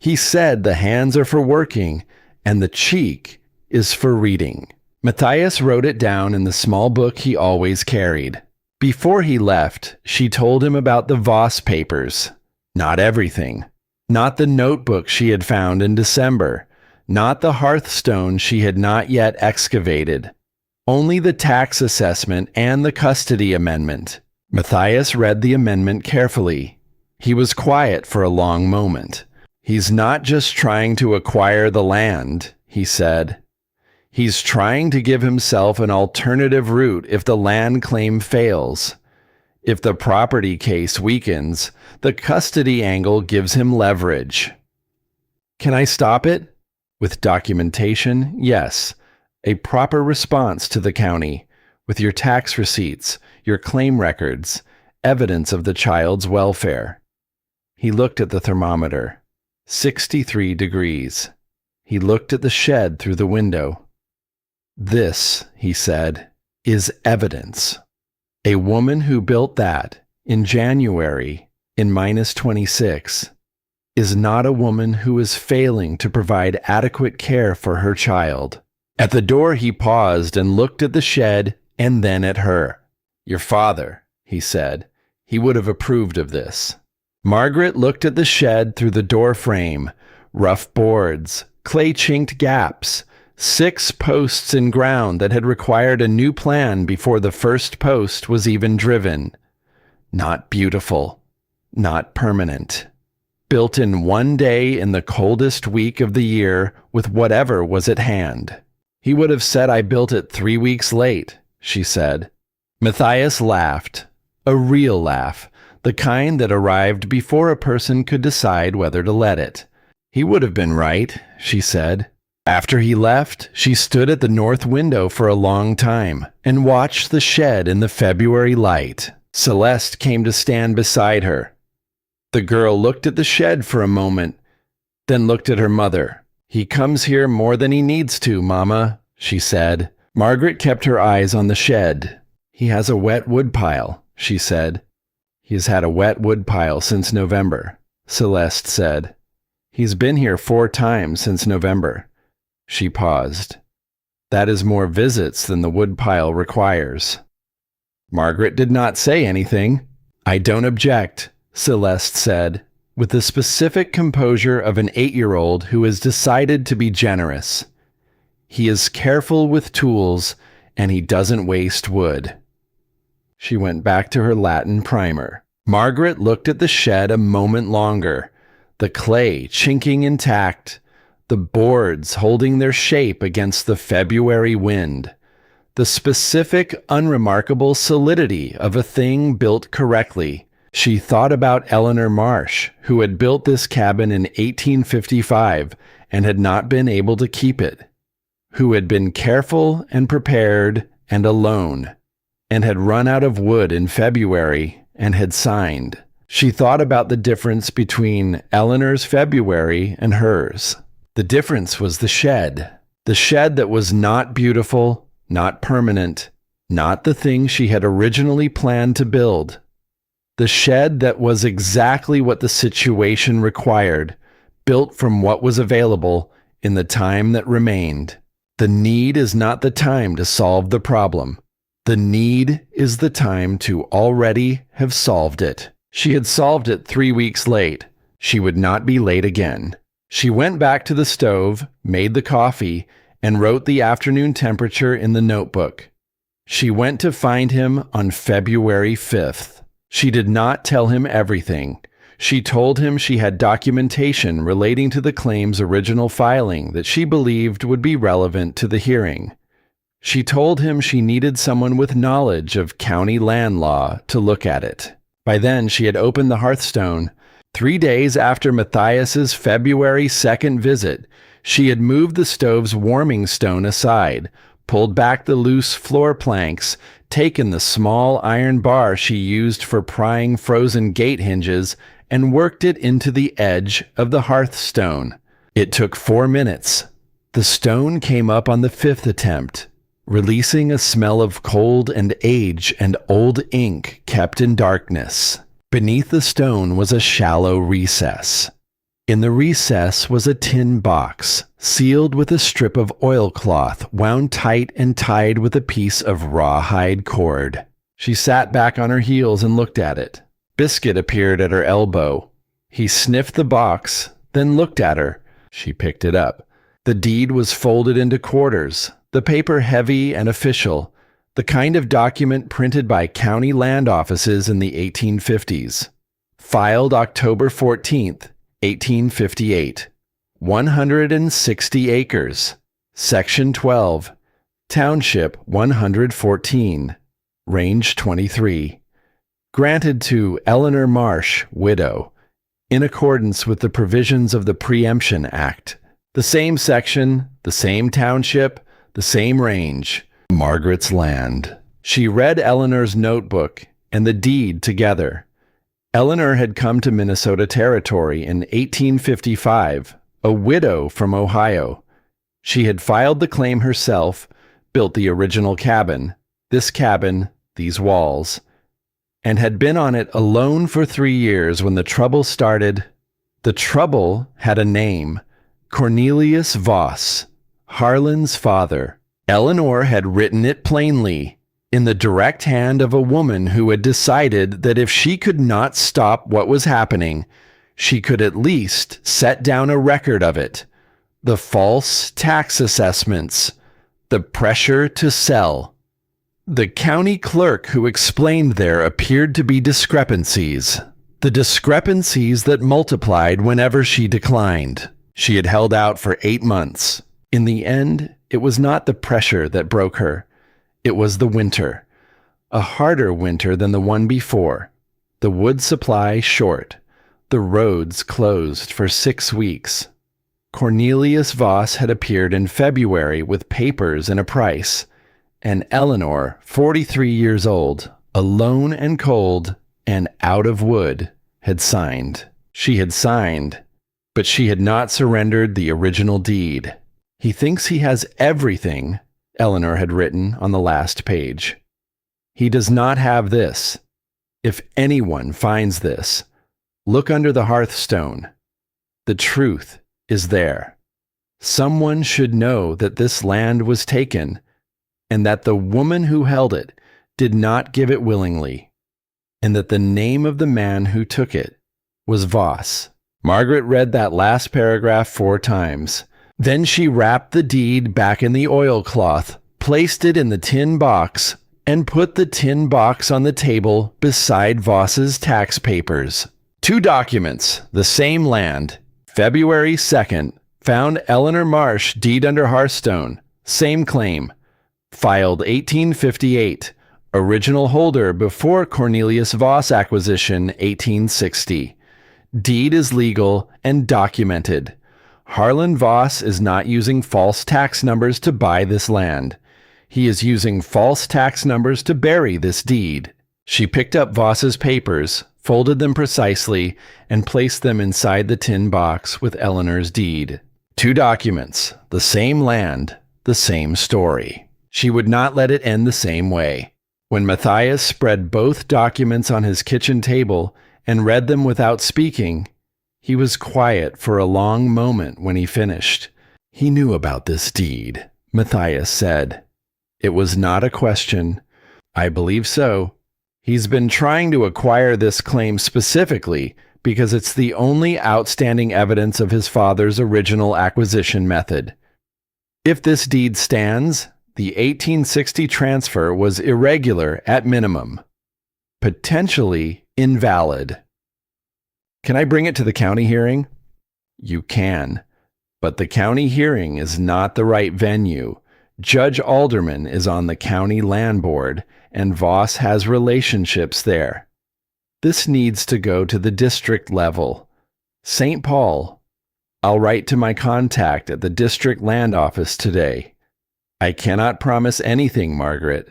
He said the hands are for working and the cheek is for reading." Matthias wrote it down in the small book he always carried. Before he left, she told him about the Voss papers. Not everything. Not the notebook she had found in December. not the hearthstone she had not yet excavated. Only the tax assessment and the custody amendment. Matthias read the amendment carefully. He was quiet for a long moment. He's not just trying to acquire the land, he said. He's trying to give himself an alternative route if the land claim fails. If the property case weakens, the custody angle gives him leverage. Can I stop it? With documentation, yes. A proper response to the county, with your tax receipts, your claim records, evidence of the child's welfare. He looked at the thermometer. 63 degrees. He looked at the shed through the window. This, he said, is evidence. A woman who built that in January in -26 is not a woman who is failing to provide adequate care for her child. At the door he paused and looked at the shed and then at her. Your father, he said. He would have approved of this. Margaret looked at the shed through the door frame. Rough boards, clay-chinked gaps, 6 posts in ground that had required a new plan before the first post was even driven. Not beautiful, not permanent. Built in one day in the coldest week of the year with whatever was at hand. He would have said I built it 3 weeks late, she said. Matthias laughed. A real laugh, the kind that arrived before a person could decide whether to let it. He would have been right, she said. After he left, she stood at the north window for a long time and watched the shed in the February light. Celeste came to stand beside her. The girl looked at the shed for a moment, then looked at her mother. He comes here more than he needs to, Mama, she said. Margaret kept her eyes on the shed. He has a wet woodpile, she said. He has had a wet woodpile since November, Celeste said. He's been here 4 times since November. She paused. That is more visits than the woodpile requires. Margaret did not say anything. I don't object, Celeste said, with the specific composure of an 8-year-old who has decided to be generous. He is careful with tools, and he doesn't waste wood. She went back to her Latin primer. Margaret looked at the shed a moment longer, the clay chinking intact, the boards holding their shape against the February wind, the specific, unremarkable solidity of a thing built correctly. She thought about Eleanor Marsh, who had built this cabin in 1855 and had not been able to keep it, who had been careful and prepared and alone, and had run out of wood in February and had signed. She thought about the difference between Eleanor's February and hers. The difference was the shed that was not beautiful, not permanent, not the thing she had originally planned to build. The shed that was exactly what the situation required, built from what was available in the time that remained. The need is not the time to solve the problem. The need is the time to already have solved it. She had solved it 3 weeks late. She would not be late again. She went back to the stove, made the coffee, and wrote the afternoon temperature in the notebook. She went to find him on February 5th. She did not tell him everything. She told him she had documentation relating to the claim's original filing that she believed would be relevant to the hearing. She told him she needed someone with knowledge of county land law to look at it. By then, she had opened the hearthstone. 3 days after Matthias's February 2nd visit, she had moved the stove's warming stone aside, pulled back the loose floor planks, taken the small iron bar she used for prying frozen gate hinges, and worked it into the edge of the hearthstone. It took 4 minutes. The stone came up on the 5th attempt, releasing a smell of cold and age and old ink kept in darkness. Beneath the stone was a shallow recess. In the recess was a tin box, sealed with a strip of oilcloth wound tight and tied with a piece of rawhide cord. She sat back on her heels and looked at it. Biscuit appeared at her elbow. He sniffed the box, then looked at her. She picked it up. The deed was folded into quarters, the paper heavy and official, the kind of document printed by county land offices in the 1850s. Filed October 14th, 1858. 160 acres. Section 12. Township 114. Range 23. Granted to Eleanor Marsh, widow, in accordance with the provisions of the Preemption Act. The same section, the same township, the same range. Margaret's land. She read Eleanor's notebook and the deed together. Eleanor had come to Minnesota Territory in 1855, a widow from Ohio. She had filed the claim herself, built the original cabin, this cabin, these walls, and had been on it alone for 3 years when the trouble started. The trouble had a name. Cornelius Voss, Harlan's father. Eleanor had written it plainly, in the direct hand of a woman who had decided that if she could not stop what was happening, she could at least set down a record of it. The false tax assessments, the pressure to sell. The county clerk who explained there appeared to be discrepancies, the discrepancies that multiplied whenever she declined. She had held out for 8 months. In the end, it was not the pressure that broke her. It was the winter. A harder winter than the one before. The wood supply short. The roads closed for 6 weeks. Cornelius Voss had appeared in February with papers and a price. And Eleanor, 43 years old, alone and cold, and out of wood, had signed. She had signed, but she had not surrendered the original deed. He thinks he has everything, Eleanor had written on the last page. He does not have this. If anyone finds this, look under the hearthstone. The truth is there. Someone should know that this land was taken, and that the woman who held it did not give it willingly, and that the name of the man who took it was Voss. Margaret read that last paragraph 4 times. Then she wrapped the deed back in the oilcloth, placed it in the tin box, and put the tin box on the table beside Voss's tax papers. 2 documents, the same land. February 2nd, found Eleanor Marsh, deed under hearthstone, same claim. Filed 1858, original holder before Cornelius Voss acquisition 1860. Deed is legal and documented. Harlan Voss is not using false tax numbers to buy this land. He is using false tax numbers to bury this deed. She picked up Voss's papers, folded them precisely, and placed them inside the tin box with Eleanor's deed. 2 documents, the same land, the same story. She would not let it end the same way. When Matthias spread both documents on his kitchen table and read them without speaking, he was quiet for a long moment when he finished. He knew about this deed, Matthias said. It was not a question. I believe so. He's been trying to acquire this claim specifically because it's the only outstanding evidence of his father's original acquisition method. If this deed stands, the 1860 transfer was irregular at minimum, potentially invalid. Can I bring it to the county hearing? You can, but the county hearing is not the right venue. Judge Alderman is on the county land board, and Voss has relationships there. This needs to go to the district level. St. Paul. I'll write to my contact at the district land office today. I cannot promise anything, Margaret,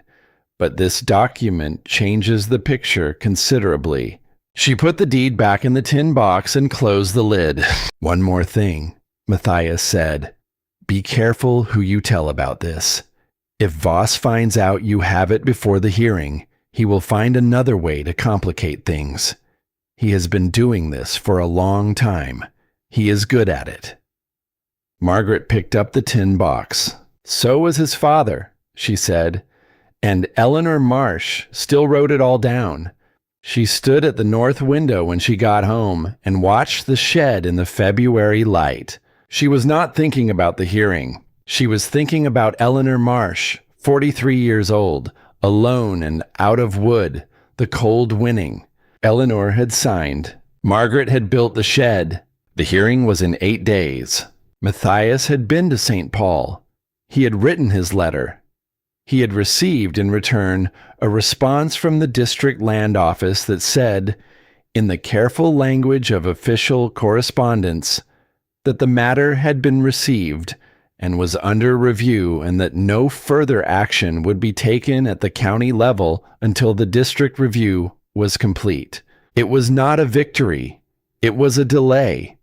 but this document changes the picture considerably. She put the deed back in the tin box and closed the lid. One more thing, Matthias said. Be careful who you tell about this. If Voss finds out you have it before the hearing, he will find another way to complicate things. He has been doing this for a long time. He is good at it. Margaret picked up the tin box. So was his father, she said, and Eleanor Marsh still wrote it all down. She stood at the north window when she got home and watched the shed in the February light. She was not thinking about the hearing. She was thinking about Eleanor Marsh, 43 years old, alone and out of wood, the cold winning. Eleanor had signed. Margaret had built the shed. The hearing was in 8 days. Matthias had been to St. Paul. He had written his letter. He had received in return a response from the district land office that said, in the careful language of official correspondence, that the matter had been received and was under review and that no further action would be taken at the county level until the district review was complete. It was not a victory. It was a delay.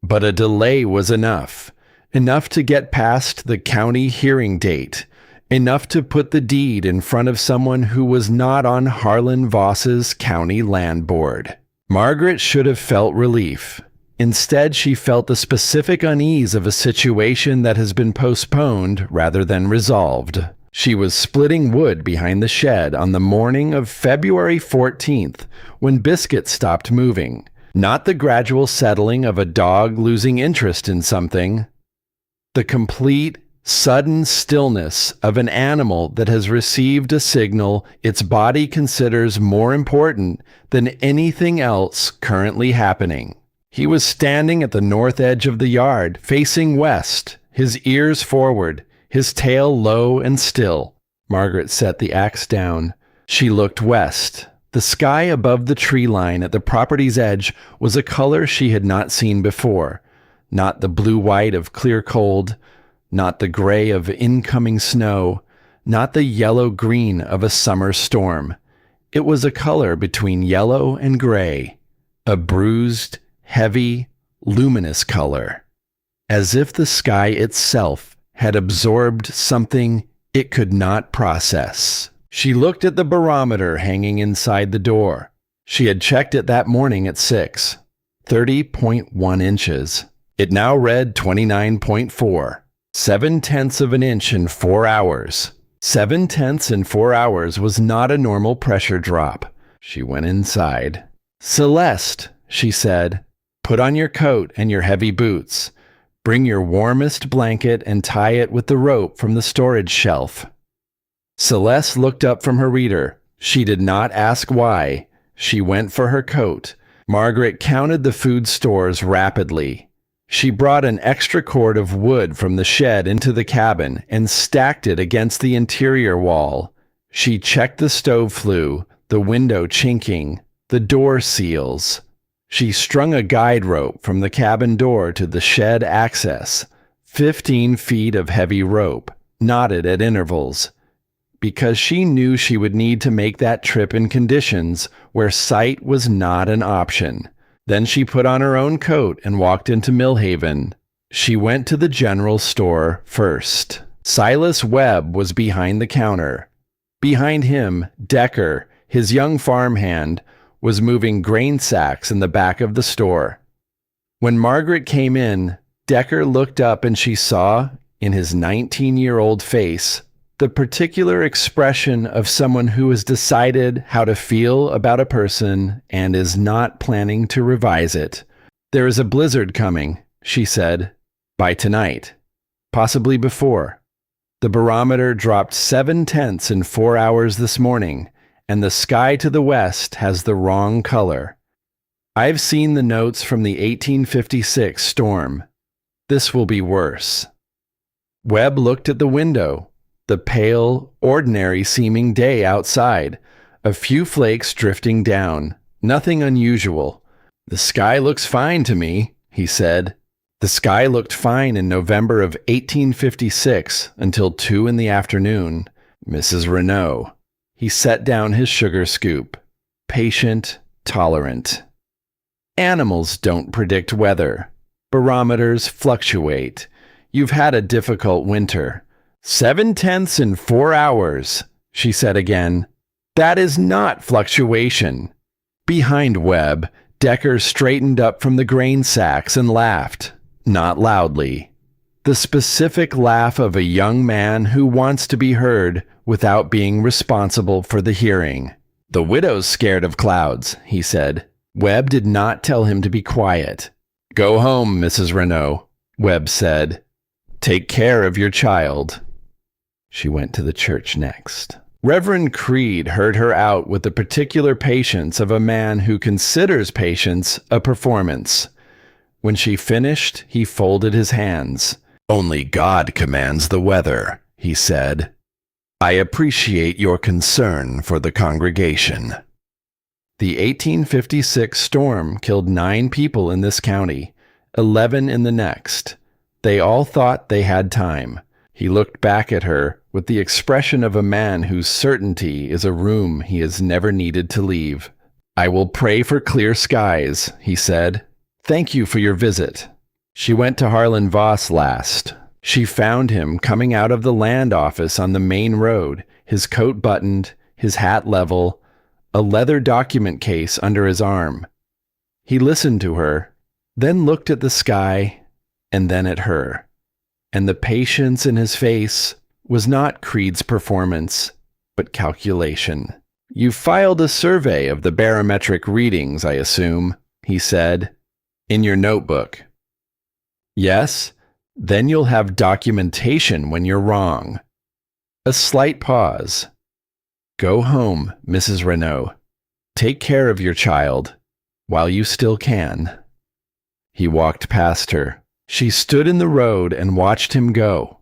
But a delay was enough to get past the county hearing date, enough to put the deed in front of someone who was not on Harlan Voss's county land board. Margaret should have felt relief. Instead, she felt the specific unease of a situation that has been postponed rather than resolved. She was splitting wood behind the shed on the morning of February 14th when Biscuit stopped moving. Not the gradual settling of a dog losing interest in something. The complete, sudden stillness of an animal that has received a signal its body considers more important than anything else currently happening. He was standing at the north edge of the yard, facing west, his ears forward, his tail low and still. Margaret set the axe down. She looked west. The sky above the tree line at the property's edge was a color she had not seen before. Not the blue-white of clear cold, not the gray of incoming snow, not the yellow-green of a summer storm. It was a color between yellow and gray, a bruised, heavy, luminous color, as if the sky itself had absorbed something it could not process. She looked at the barometer hanging inside the door. She had checked it that morning at 6, 30.1 inches. It now read 29.4, 7/10 of an inch in 4 hours. 7/10 in 4 hours was not a normal pressure drop. She went inside. "Celeste," she said, "put on your coat and your heavy boots. Bring your warmest blanket and tie it with the rope from the storage shelf." Celeste looked up from her reader. She did not ask why. She went for her coat. Margaret counted the food stores rapidly. She brought an extra cord of wood from the shed into the cabin and stacked it against the interior wall. She checked the stove flue, the window chinking, the door seals. She strung a guide rope from the cabin door to the shed access, 15 feet of heavy rope, knotted at intervals, because she knew she would need to make that trip in conditions where sight was not an option. Then she put on her own coat and walked into Millhaven. She went to the general store first. Silas Webb was behind the counter. Behind him, Decker, his young farmhand, was moving grain sacks in the back of the store. When Margaret came in, Decker looked up and she saw, in his 19-year-old face, the particular expression of someone who has decided how to feel about a person and is not planning to revise it. "There is a blizzard coming," she said, "by tonight. Possibly before. The barometer dropped 7/10 in 4 hours this morning, and the sky to the west has the wrong color. I've seen the notes from the 1856 storm. This will be worse." Webb looked at the window. The pale, ordinary-seeming day outside. A few flakes drifting down. Nothing unusual. "The sky looks fine to me," he said. The sky looked fine in November of 1856 until 2 in the afternoon. Mrs. Renaud. He set down his sugar scoop. Patient, tolerant. Animals don't predict weather. Barometers fluctuate. You've had a difficult winter. 7/10 in 4 hours, she said again. That is not fluctuation. Behind Webb, Decker straightened up from the grain sacks and laughed, not loudly. The specific laugh of a young man who wants to be heard without being responsible for the hearing. "The widow's scared of clouds," he said. Webb did not tell him to be quiet. "Go home, Mrs. Renaud." Webb said. Take care of your child. She went to the church next. Reverend Creed heard her out with the particular patience of a man who considers patience a performance. When she finished, he folded his hands. Only God commands the weather, he said. I appreciate your concern for the congregation. The 1856 storm killed 9 people in this county, 11 in the next. They all thought they had time. He looked back at her with the expression of a man whose certainty is a room he has never needed to leave. I will pray for clear skies, he said. Thank you for your visit. She went to Harlan Voss last. She found him coming out of the land office on the main road, his coat buttoned, his hat level, a leather document case under his arm. He listened to her, then looked at the sky, and then at her. And the patience in his face was not Creed's performance, but calculation. You filed a survey of the barometric readings, I assume, he said, in your notebook. Yes, then you'll have documentation when you're wrong. A slight pause. Go home, Mrs. Renaud. Take care of your child, while you still can. He walked past her. She stood in the road and watched him go.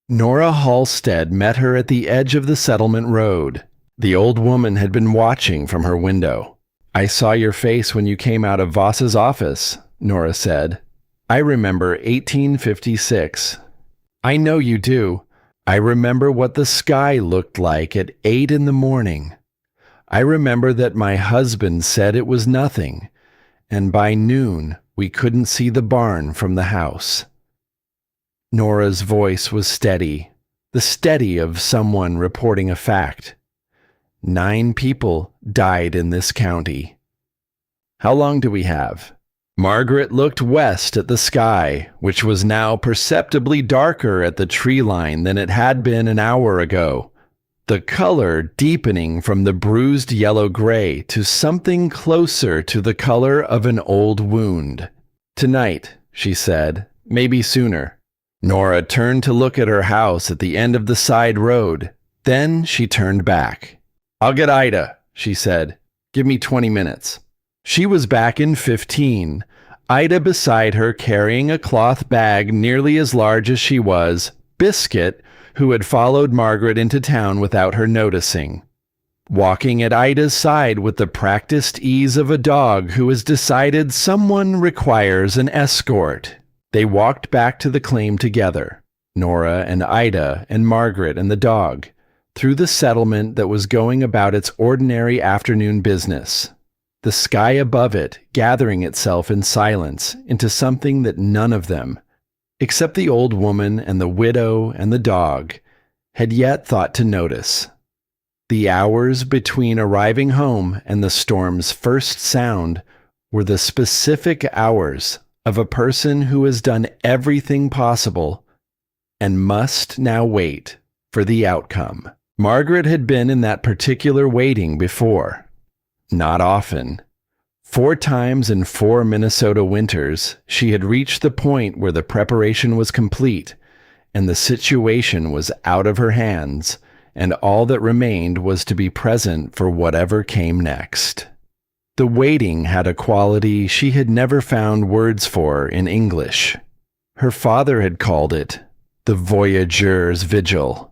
Nora Halstead met her at the edge of the settlement road. The old woman had been watching from her window. I saw your face when you came out of Voss's office, Nora said. I remember 1856. I know you do. I remember what the sky looked like at 8 in the morning. I remember that my husband said it was nothing, and by noon we couldn't see the barn from the house. Nora's voice was steady, the steady of someone reporting a fact. 9 people died in this county. How long do we have? Margaret looked west at the sky, which was now perceptibly darker at the tree line than it had been an hour ago, the color deepening from the bruised yellow-gray to something closer to the color of an old wound. Tonight, she said, maybe sooner. Nora turned to look at her house at the end of the side road. Then she turned back. I'll get Ida, she said. Give me 20 minutes. She was back in 15, Ida beside her carrying a cloth bag nearly as large as she was, Biscuit, who had followed Margaret into town without her noticing. Walking at Ida's side with the practiced ease of a dog who has decided someone requires an escort. They walked back to the claim together, Nora and Ida and Margaret and the dog, through the settlement that was going about its ordinary afternoon business. The sky above it gathering itself in silence into something that none of them, except the old woman and the widow and the dog, had yet thought to notice. The hours between arriving home and the storm's first sound were the specific hours of a person who has done everything possible and must now wait for the outcome. Margaret had been in that particular waiting before. Not often. 4 times in 4 Minnesota winters, she had reached the point where the preparation was complete, and the situation was out of her hands, and all that remained was to be present for whatever came next. The waiting had a quality she had never found words for in English. Her father had called it the voyageur's vigil.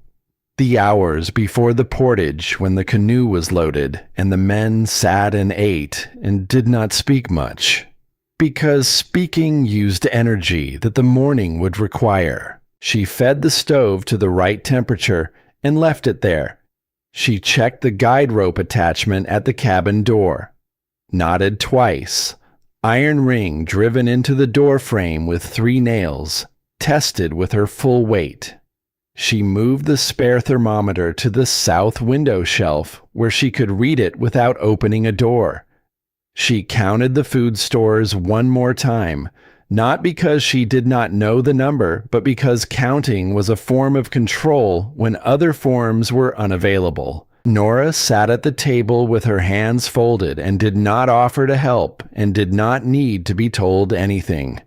The hours before the portage when the canoe was loaded and the men sat and ate and did not speak much, because speaking used energy that the morning would require. She fed the stove to the right temperature and left it there. She checked the guide rope attachment at the cabin door, knotted twice, iron ring driven into the door frame with 3 nails, tested with her full weight. She moved the spare thermometer to the south window shelf where she could read it without opening a door. She counted the food stores one more time, not because she did not know the number, but because counting was a form of control when other forms were unavailable. Nora sat at the table with her hands folded and did not offer to help and did not need to be told anything.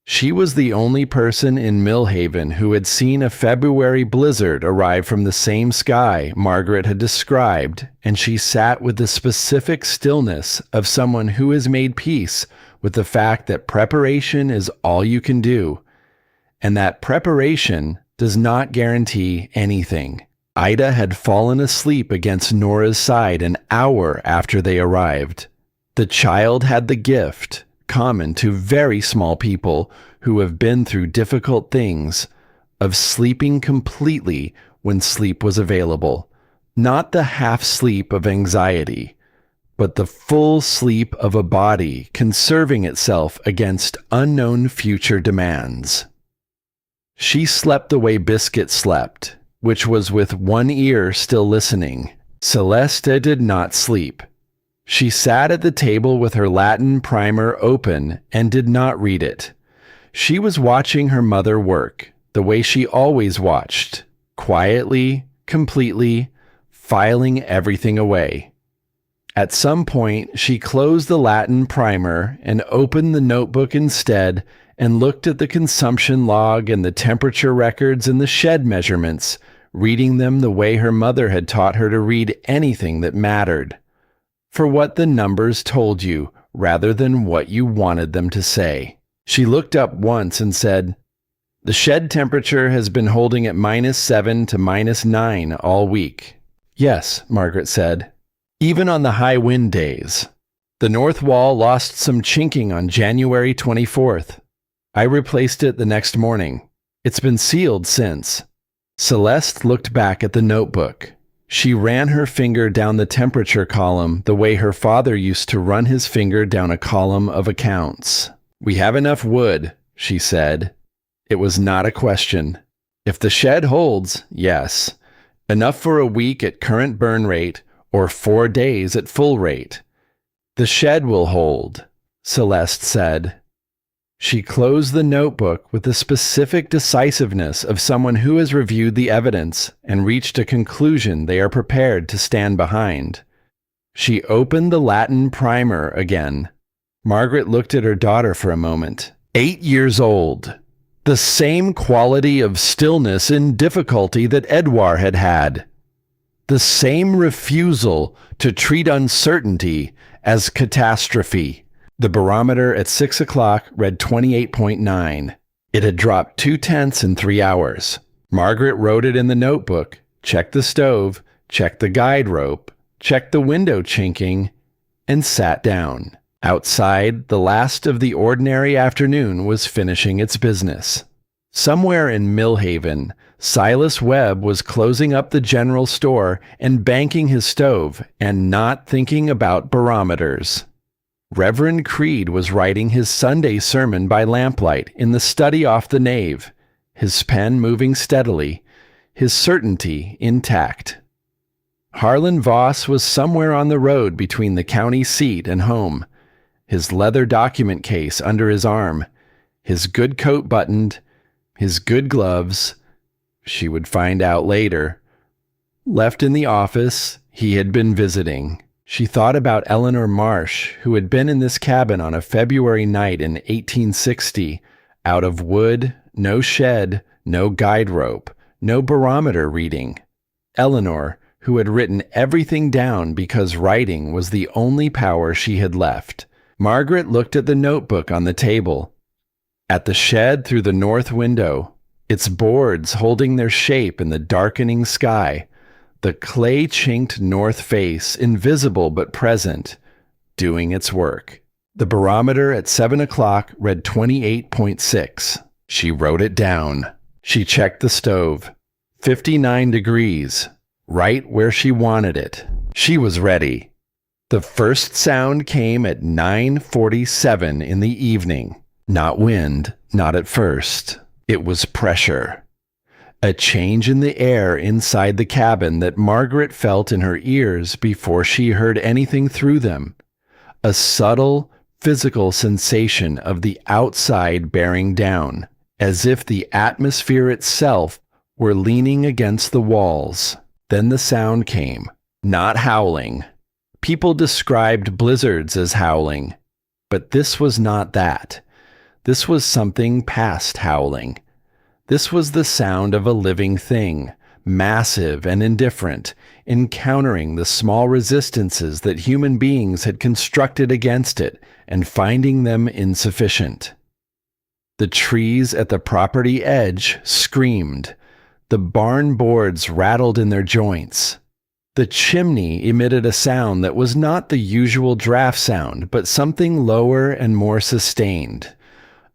She was the only person in Millhaven who had seen a February blizzard arrive from the same sky Margaret had described, and she sat with the specific stillness of someone who has made peace with the fact that preparation is all you can do, and that preparation does not guarantee anything. Ida had fallen asleep against Nora's side an hour after they arrived. The child had the gift, common to very small people who have been through difficult things, of sleeping completely when sleep was available. Not the half sleep of anxiety, but the full sleep of a body conserving itself against unknown future demands. She slept the way Biscuit slept, which was with one ear still listening. Celeste did not sleep. She sat at the table with her Latin primer open and did not read it. She was watching her mother work, the way she always watched, quietly, completely, filing everything away. At some point, she closed the Latin primer and opened the notebook instead and looked at the consumption log and the temperature records and the shed measurements, reading them the way her mother had taught her to read anything that mattered. For what the numbers told you, rather than what you wanted them to say. She looked up once and said, "The shed temperature has been holding at -7 to -9 all week." "Yes," Margaret said. "Even on the high wind days. The north wall lost some chinking on January 24th. I replaced it the next morning. It's been sealed since." Celeste looked back at the notebook. She ran her finger down the temperature column the way her father used to run his finger down a column of accounts. "We have enough wood," she said. It was not a question. "If the shed holds, yes. Enough for a week at current burn rate or 4 days at full rate." "The shed will hold," Celeste said. She closed the notebook with the specific decisiveness of someone who has reviewed the evidence and reached a conclusion they are prepared to stand behind. She opened the Latin primer again. Margaret looked at her daughter for a moment. 8 years old. The same quality of stillness and difficulty that Edouard had had. The same refusal to treat uncertainty as catastrophe. The barometer at 6 o'clock read 28.9. It had dropped 0.2 in 3 hours. Margaret wrote it in the notebook, checked the stove, checked the guide rope, checked the window chinking, and sat down. Outside, the last of the ordinary afternoon was finishing its business. Somewhere in Millhaven, Silas Webb was closing up the general store and banking his stove and not thinking about barometers. Reverend Creed was writing his Sunday sermon by lamplight in the study off the nave, his pen moving steadily, his certainty intact. Harlan Voss was somewhere on the road between the county seat and home, his leather document case under his arm, his good coat buttoned, his good gloves, she would find out later. Left in the office, he had been visiting. She thought about Eleanor Marsh, who had been in this cabin on a February night in 1860, out of wood, no shed, no guide rope, no barometer reading. Eleanor, who had written everything down because writing was the only power she had left. Margaret looked at the notebook on the table. At the shed through the north window, its boards holding their shape in the darkening sky, the clay-chinked north face, invisible but present, doing its work. The barometer at 7 o'clock read 28.6. She wrote it down. She checked the stove. 59 degrees, right where she wanted it. She was ready. The first sound came at 9:47 in the evening. Not wind, not at first. It was pressure. A change in the air inside the cabin that Margaret felt in her ears before she heard anything through them. A subtle, physical sensation of the outside bearing down, as if the atmosphere itself were leaning against the walls. Then the sound came. Not howling. People described blizzards as howling, but this was not that. This was something past howling. This was the sound of a living thing, massive and indifferent, encountering the small resistances that human beings had constructed against it and finding them insufficient. The trees at the property edge screamed. The barn boards rattled in their joints. The chimney emitted a sound that was not the usual draft sound, but something lower and more sustained.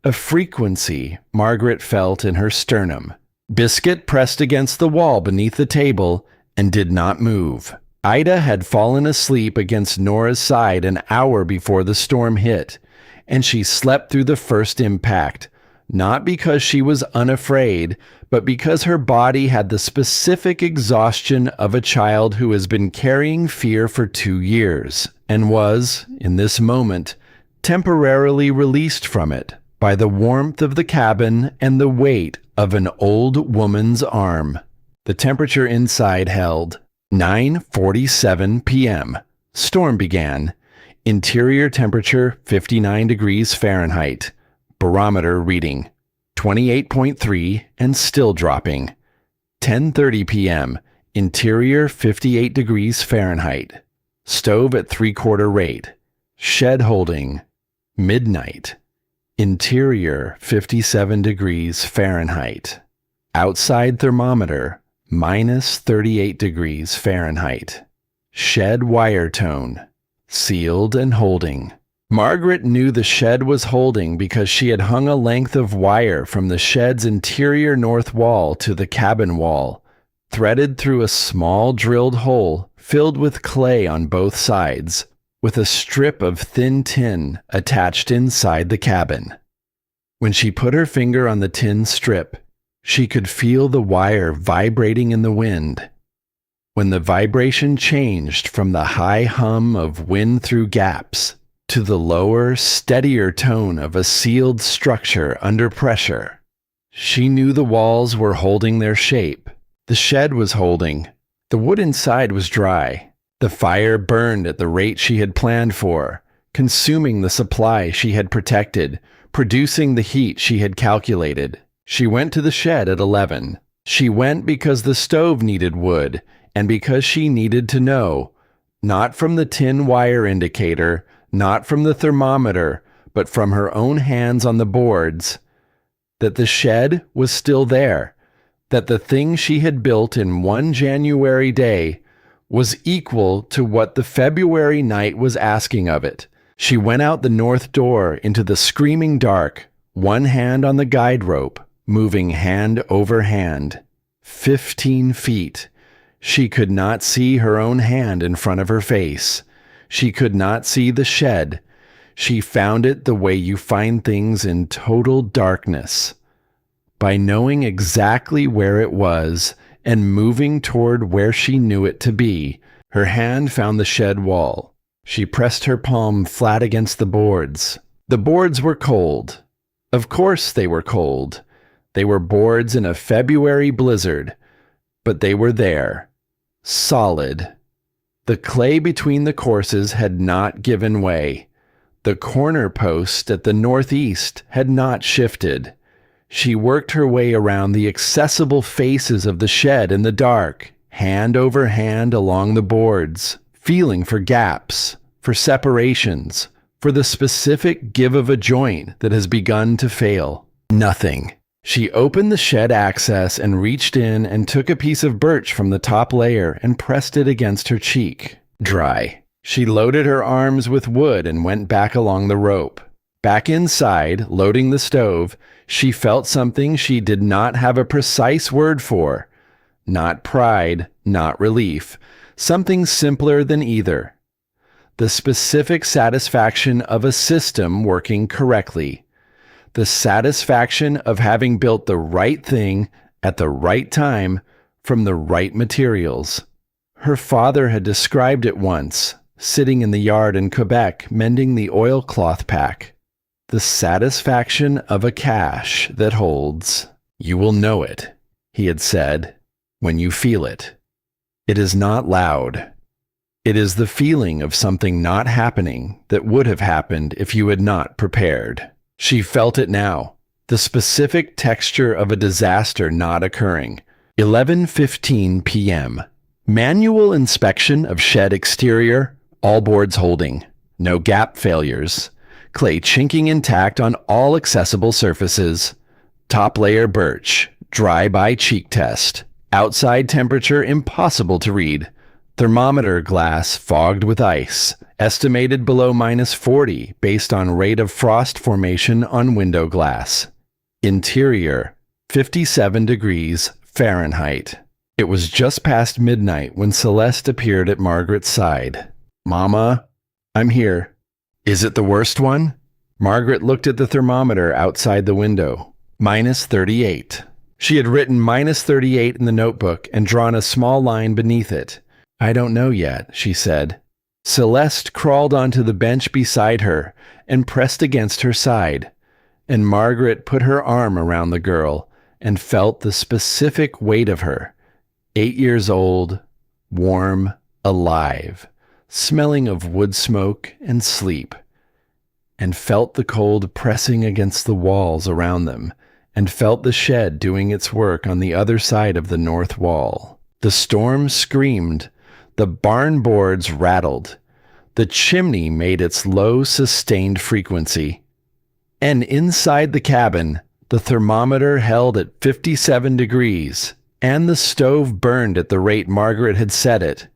A frequency Margaret felt in her sternum. Biscuit pressed against the wall beneath the table and did not move. Ida had fallen asleep against Nora's side an hour before the storm hit, and she slept through the first impact, not because she was unafraid, but because her body had the specific exhaustion of a child who has been carrying fear for 2 years, and was, in this moment, temporarily released from it by the warmth of the cabin and the weight of an old woman's arm. The temperature inside held 9:47 p.m. Storm began. Interior temperature 59 degrees Fahrenheit. Barometer reading 28.3 and still dropping. 10:30 p.m. Interior 58 degrees Fahrenheit. Stove at 3/4 rate. Shed holding. Midnight. Interior 57 degrees Fahrenheit. Outside thermometer -38 degrees Fahrenheit. Shed wire tone. Sealed and holding. Margaret knew the shed was holding because she had hung a length of wire from the shed's interior north wall to the cabin wall, threaded through a small drilled hole filled with clay on both sides, with a strip of thin tin attached inside the cabin. When she put her finger on the tin strip, she could feel the wire vibrating in the wind. When the vibration changed from the high hum of wind through gaps to the lower, steadier tone of a sealed structure under pressure, she knew the walls were holding their shape. The shed was holding. The wood inside was dry. The fire burned at the rate she had planned for, consuming the supply she had protected, producing the heat she had calculated. She went to the shed at 11. She went because the stove needed wood, and because she needed to know, not from the tin wire indicator, not from the thermometer, but from her own hands on the boards, that the shed was still there, that the thing she had built in one January day was equal to what the February night was asking of it. She went out the north door into the screaming dark, one hand on the guide rope, moving hand over hand. 15 feet. She could not see her own hand in front of her face. She could not see the shed. She found it the way you find things in total darkness. By knowing exactly where it was and moving toward where she knew it to be, her hand found the shed wall. She pressed her palm flat against the boards. The boards were cold. Of course they were cold. They were boards in a February blizzard, but they were there, solid. The clay between the courses had not given way. The corner post at the northeast had not shifted. She worked her way around the accessible faces of the shed in the dark, hand over hand along the boards, feeling for gaps, for separations, for the specific give of a joint that has begun to fail. Nothing. She opened the shed access and reached in and took a piece of birch from the top layer and pressed it against her cheek. Dry. She loaded her arms with wood and went back along the rope. Back inside, loading the stove, she felt something she did not have a precise word for. Not pride, not relief. Something simpler than either. The specific satisfaction of a system working correctly. The satisfaction of having built the right thing at the right time from the right materials. Her father had described it once, sitting in the yard in Quebec mending the oilcloth pack. The satisfaction of a cache that holds. You will know it, he had said, when you feel it. It is not loud. It is the feeling of something not happening that would have happened if you had not prepared. She felt it now, the specific texture of a disaster not occurring. 11:15 p.m. Manual inspection of shed exterior, all boards holding. No gap failures. Clay chinking intact on all accessible surfaces. Top layer birch. Dry by cheek test. Outside temperature impossible to read. Thermometer glass fogged with ice. Estimated below -40 based on rate of frost formation on window glass. Interior, 57 degrees Fahrenheit. It was just past midnight when Celeste appeared at Margaret's side. "Mama, I'm here." "Is it the worst one?" Margaret looked at the thermometer outside the window. -38. She had written -38 in the notebook and drawn a small line beneath it. "I don't know yet," she said. Celeste crawled onto the bench beside her and pressed against her side, and Margaret put her arm around the girl and felt the specific weight of her. 8 years old, warm, alive, smelling of wood smoke and sleep, and felt the cold pressing against the walls around them, and felt the shed doing its work on the other side of the north wall. The storm screamed. The barn boards rattled. The chimney made its low, sustained frequency. And inside the cabin, the thermometer held at 57 degrees, and the stove burned at the rate Margaret had set it,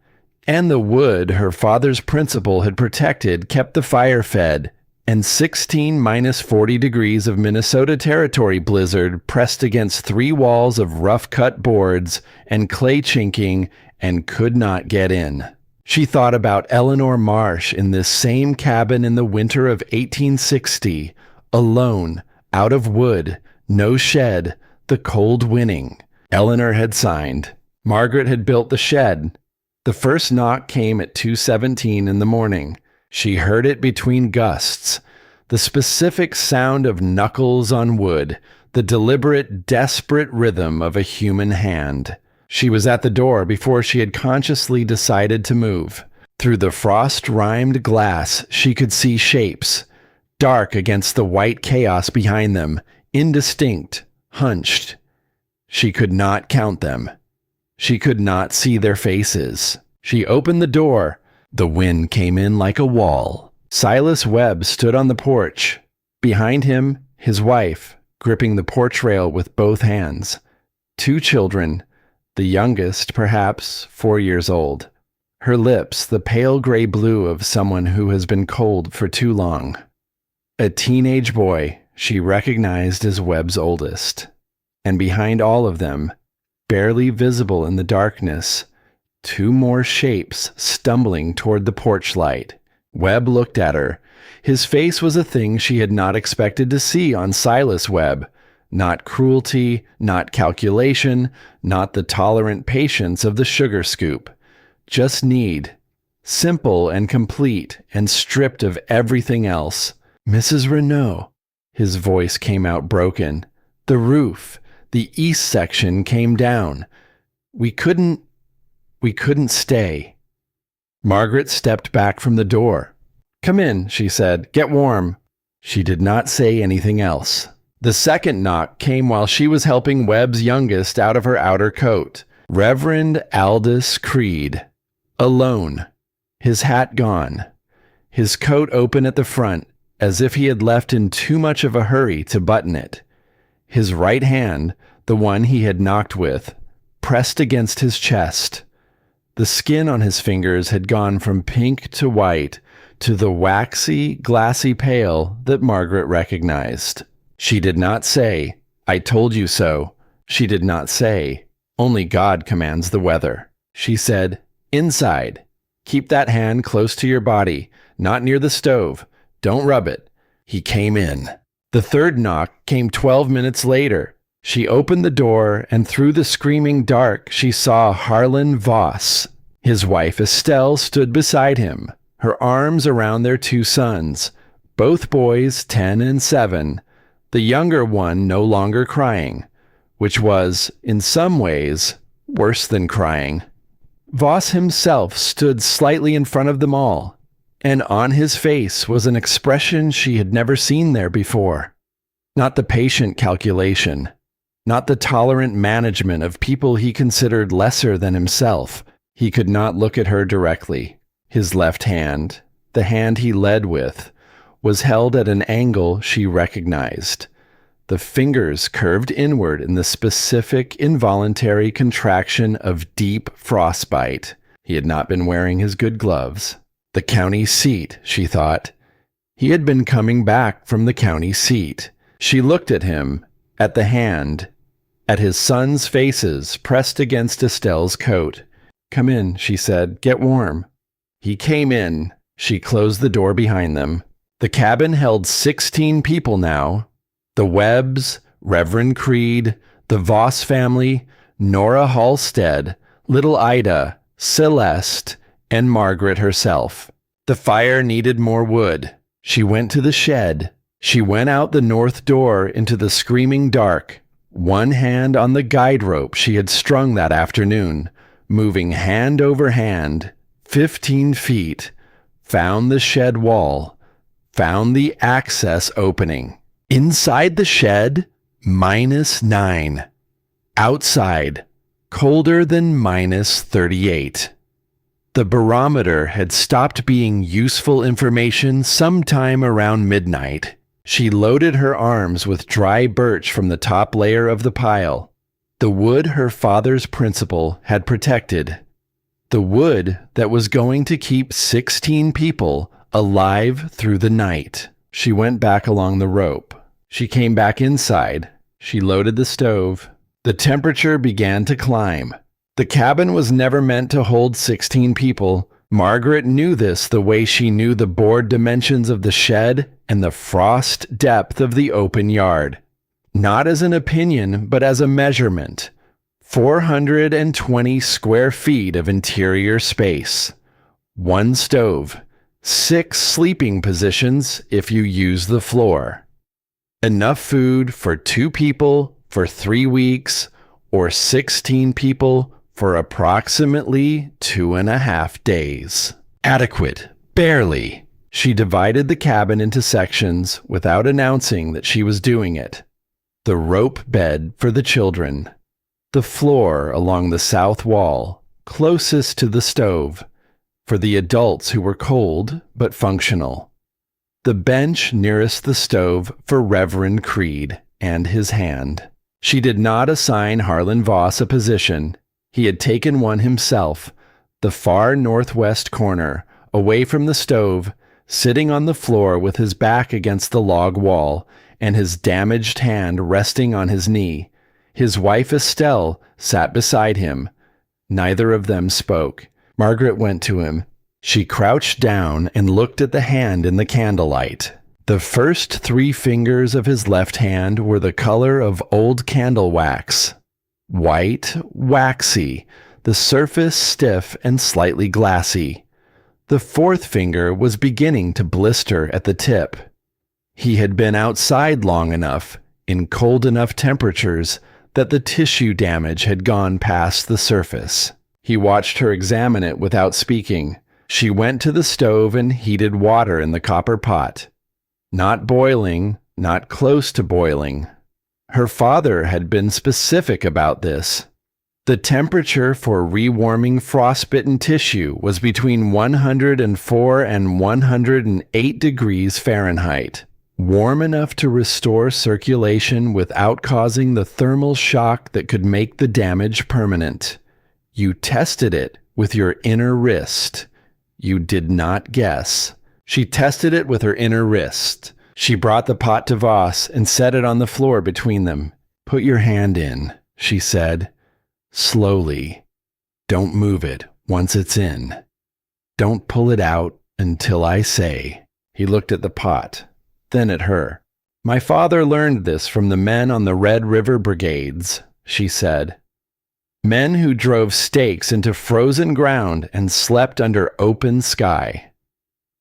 and the wood her father's principal had protected kept the fire fed, and 16 -40 degrees of Minnesota Territory blizzard pressed against 3 walls of rough-cut boards and clay chinking and could not get in. She thought about Eleanor Marsh in this same cabin in the winter of 1860, alone, out of wood, no shed, the cold winning. Eleanor had signed. Margaret had built the shed. The first knock came at 2:17 in the morning. She heard it between gusts, the specific sound of knuckles on wood, the deliberate, desperate rhythm of a human hand. She was at the door before she had consciously decided to move. Through the frost-rimed glass, she could see shapes, dark against the white chaos behind them, indistinct, hunched. She could not count them. She could not see their faces. She opened the door. The wind came in like a wall. Silas Webb stood on the porch. Behind him, his wife, gripping the porch rail with both hands. 2 children, the youngest perhaps 4 years old. Her lips the pale gray blue of someone who has been cold for too long. A teenage boy she recognized as Webb's oldest. And behind all of them, barely visible in the darkness, 2 more shapes stumbling toward the porch light. Webb looked at her. His face was a thing she had not expected to see on Silas Webb. Not cruelty, not calculation, not the tolerant patience of the sugar scoop. Just need. Simple and complete and stripped of everything else. "Mrs. Renaud." His voice came out broken. "The roof, the east section came down. We couldn't stay." Margaret stepped back from the door. "Come in," she said. "Get warm." She did not say anything else. The second knock came while she was helping Webb's youngest out of her outer coat. Reverend Aldous Creed. Alone. His hat gone. His coat open at the front, as if he had left in too much of a hurry to button it. His right hand, the one he had knocked with, pressed against his chest. The skin on his fingers had gone from pink to white to the waxy, glassy pale that Margaret recognized. She did not say, "I told you so." She did not say, "Only God commands the weather." She said, "Inside. Keep that hand close to your body, not near the stove. Don't rub it." He came in. The third knock came 12 minutes later. She opened the door, and through the screaming dark, she saw Harlan Voss. His wife Estelle stood beside him, her arms around their 2 sons, both boys 10 and 7, the younger one no longer crying, which was, in some ways, worse than crying. Voss himself stood slightly in front of them all. and on his face was an expression she had never seen there before. Not the patient calculation, not the tolerant management of people he considered lesser than himself. He could not look at her directly. His left hand, the hand he led with, was held at an angle she recognized. The fingers curved inward in the specific involuntary contraction of deep frostbite. He had not been wearing his good gloves. The county seat, she thought. He had been coming back from the county seat. She looked at him, at the hand, at his sons' faces pressed against Estelle's coat. "Come in," she said. "Get warm." He came in. She closed the door behind them. The cabin held 16 people now. The Webbs, Reverend Creed, the Voss family, Nora Halstead, little Ida, Celeste, and Margaret herself. The fire needed more wood. She went to the shed. She went out the north door into the screaming dark, one hand on the guide rope she had strung that afternoon, moving hand over hand, 15 feet, found the shed wall, found the access opening. Inside the shed, -9. Outside, colder than -38. The barometer had stopped being useful information sometime around midnight. She loaded her arms with dry birch from the top layer of the pile, the wood her father's principle had protected, the wood that was going to keep 16 people alive through the night. She went back along the rope. She came back inside. She loaded the stove. The temperature began to climb. The cabin was never meant to hold 16 people. Margaret knew this the way she knew the board dimensions of the shed and the frost depth of the open yard. Not as an opinion, but as a measurement. 420 square feet of interior space. One stove. 6 sleeping positions if you use the floor. Enough food for 2 people for 3 weeks, or 16 people for approximately 2.5 days. Adequate, barely. She divided the cabin into sections without announcing that she was doing it. The rope bed for the children. The floor along the south wall, closest to the stove, for the adults who were cold but functional. The bench nearest the stove for Reverend Creed and his hand. She did not assign Harlan Voss a position. He had taken one himself, the far northwest corner, away from the stove, sitting on the floor with his back against the log wall and his damaged hand resting on his knee. His wife Estelle sat beside him. Neither of them spoke. Margaret went to him. She crouched down and looked at the hand in the candlelight. The first 3 fingers of his left hand were the color of old candle wax. White, waxy, the surface stiff and slightly glassy. The 4th finger was beginning to blister at the tip. He had been outside long enough, in cold enough temperatures, that the tissue damage had gone past the surface. He watched her examine it without speaking. She went to the stove and heated water in the copper pot. Not boiling, not close to boiling. Her father had been specific about this. The temperature for rewarming frostbitten tissue was between 104 and 108 degrees Fahrenheit, warm enough to restore circulation without causing the thermal shock that could make the damage permanent. You tested it with your inner wrist. You did not guess. She tested it with her inner wrist. She brought the pot to Voss and set it on the floor between them. "Put your hand in," she said. "Slowly. Don't move it once it's in. Don't pull it out until I say." He looked at the pot, then at her. "My father learned this from the men on the Red River Brigades," she said. Men who drove stakes into frozen ground and slept under open sky.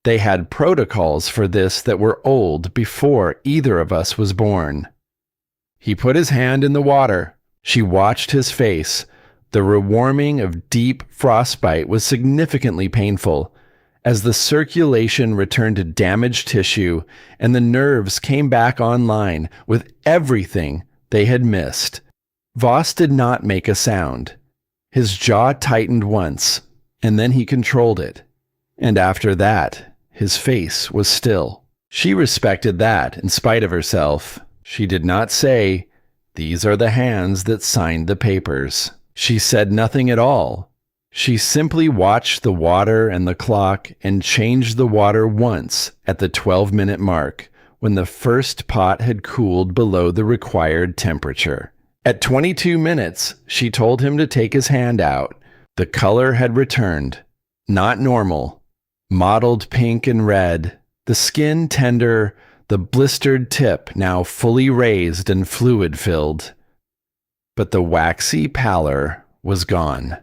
They had protocols for this that were old before either of us was born. He put his hand in the water. She watched his face. The rewarming of deep frostbite was significantly painful, as the circulation returned to damaged tissue and the nerves came back online with everything they had missed. Voss did not make a sound. His jaw tightened once, and then he controlled it. And after that, his face was still. She respected that in spite of herself. She did not say, "These are the hands that signed the papers." She said nothing at all. She simply watched the water and the clock and changed the water once at the 12-minute mark when the first pot had cooled below the required temperature. At 22 minutes, she told him to take his hand out. The color had returned. Not normal. Mottled pink and red. The skin tender, the blistered tip now fully raised and fluid-filled. But the waxy pallor was gone.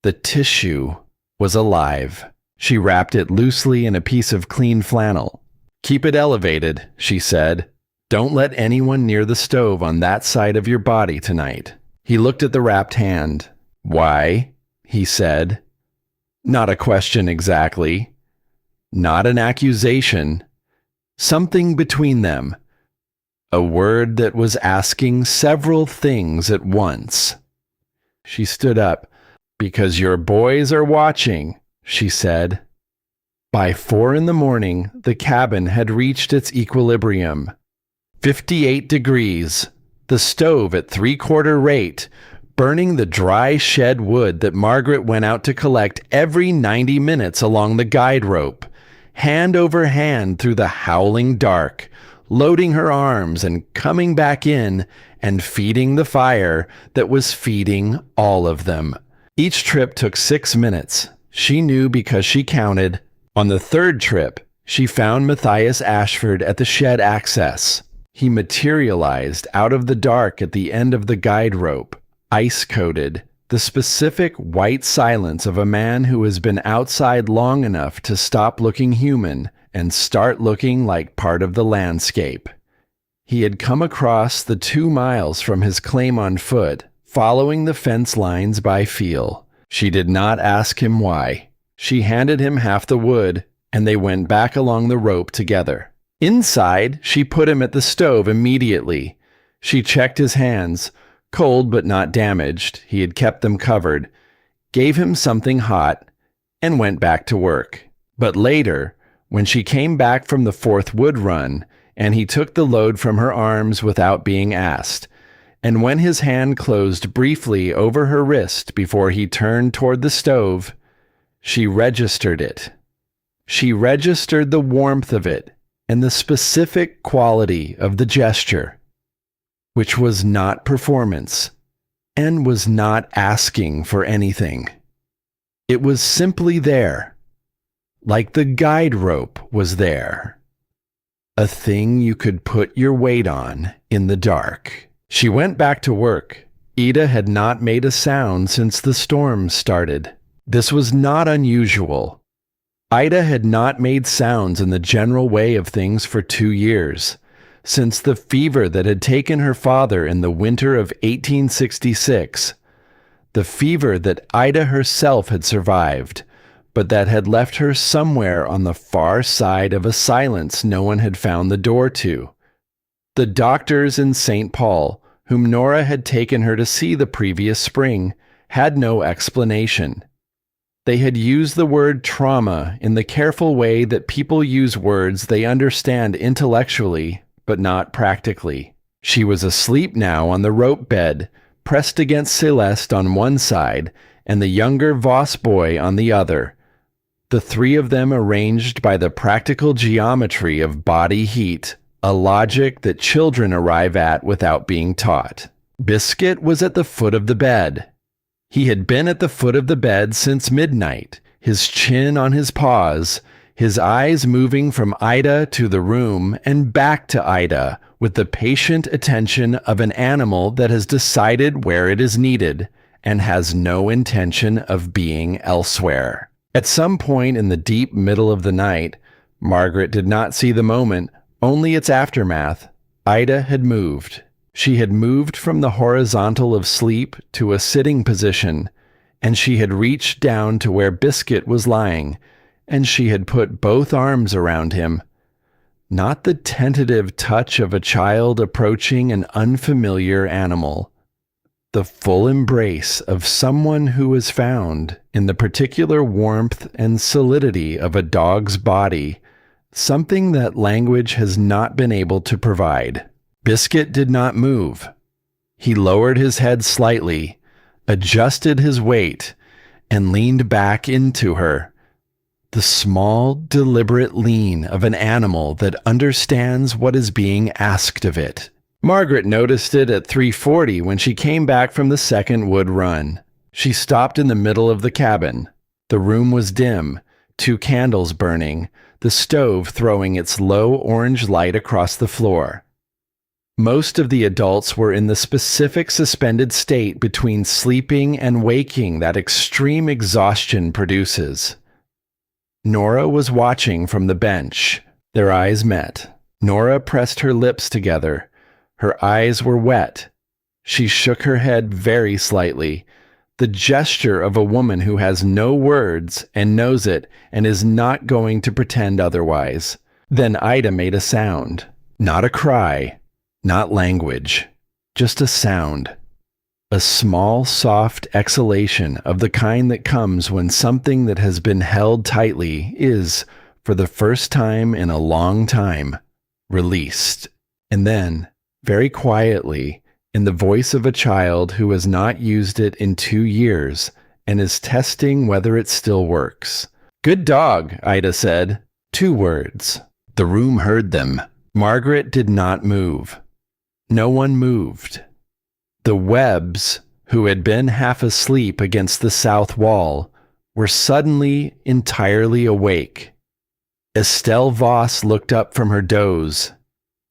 The tissue was alive. She wrapped it loosely in a piece of clean flannel. "Keep it elevated," she said. "Don't let anyone near the stove on that side of your body tonight." He looked at the wrapped hand. "Why?" he said. Not a question exactly. Not an accusation. Something between them. A word that was asking several things at once. She stood up. "Because your boys are watching," she said. By 4 a.m, the cabin had reached its equilibrium. 58 degrees, the stove at 3/4 rate, burning the dry shed wood that Margaret went out to collect every 90 minutes along the guide rope, hand over hand through the howling dark, loading her arms and coming back in and feeding the fire that was feeding all of them. Each trip took 6 minutes. She knew because she counted. On the third trip, she found Matthias Ashford at the shed access. He materialized out of the dark at the end of the guide rope, ice-coated, the specific white silence of a man who has been outside long enough to stop looking human and start looking like part of the landscape. He had come across the 2 miles from his claim on foot, following the fence lines by feel. She did not ask him why. She handed him half the wood, and they went back along the rope together. Inside, she put him at the stove immediately. She checked his hands, cold but not damaged, he had kept them covered, gave him something hot, and went back to work. But later, when she came back from the 4th wood run, and he took the load from her arms without being asked, and when his hand closed briefly over her wrist before he turned toward the stove, she registered it. She registered the warmth of it and the specific quality of the gesture, which was not performance and was not asking for anything. It was simply there, like the guide rope was there. A thing you could put your weight on in the dark. She went back to work. Ida had not made a sound since the storm started. This was not unusual. Ida had not made sounds in the general way of things for 2 years, since the fever that had taken her father in the winter of 1866, the fever that Ida herself had survived, but that had left her somewhere on the far side of a silence no one had found the door to. The doctors in St. Paul, whom Nora had taken her to see the previous spring, had no explanation. They had used the word trauma in the careful way that people use words they understand intellectually, but not practically. She was asleep now on the rope bed, pressed against Celeste on one side, and the younger Voss boy on the other, the 3 of them arranged by the practical geometry of body heat, a logic that children arrive at without being taught. Biscuit was at the foot of the bed. He had been at the foot of the bed since midnight, his chin on his paws, his eyes moving from Ida to the room and back to Ida with the patient attention of an animal that has decided where it is needed and has no intention of being elsewhere. At some point in the deep middle of the night, Margaret did not see the moment, only its aftermath. Ida had moved. She had moved from the horizontal of sleep to a sitting position, and she had reached down to where Biscuit was lying, and she had put both arms around him. Not the tentative touch of a child approaching an unfamiliar animal. The full embrace of someone who is found in the particular warmth and solidity of a dog's body, something that language has not been able to provide. Biscuit did not move. He lowered his head slightly, adjusted his weight, and leaned back into her. The small, deliberate lean of an animal that understands what is being asked of it. Margaret noticed it at 3:40 when she came back from the second wood run. She stopped in the middle of the cabin. The room was dim, 2 candles burning, the stove throwing its low orange light across the floor. Most of the adults were in the specific suspended state between sleeping and waking that extreme exhaustion produces. Nora was watching from the bench. Their eyes met. Nora pressed her lips together. Her eyes were wet. She shook her head very slightly, the gesture of a woman who has no words and knows it and is not going to pretend otherwise. Then Ida made a sound. Not a cry, not language, just a sound. A small, soft exhalation of the kind that comes when something that has been held tightly is, for the first time in a long time, released. And then, very quietly, in the voice of a child who has not used it in 2 years and is testing whether it still works. "Good dog," Ida said. 2 words. The room heard them. Margaret did not move. No one moved. The Webbs, who had been half asleep against the south wall, were suddenly entirely awake. Estelle Voss looked up from her doze.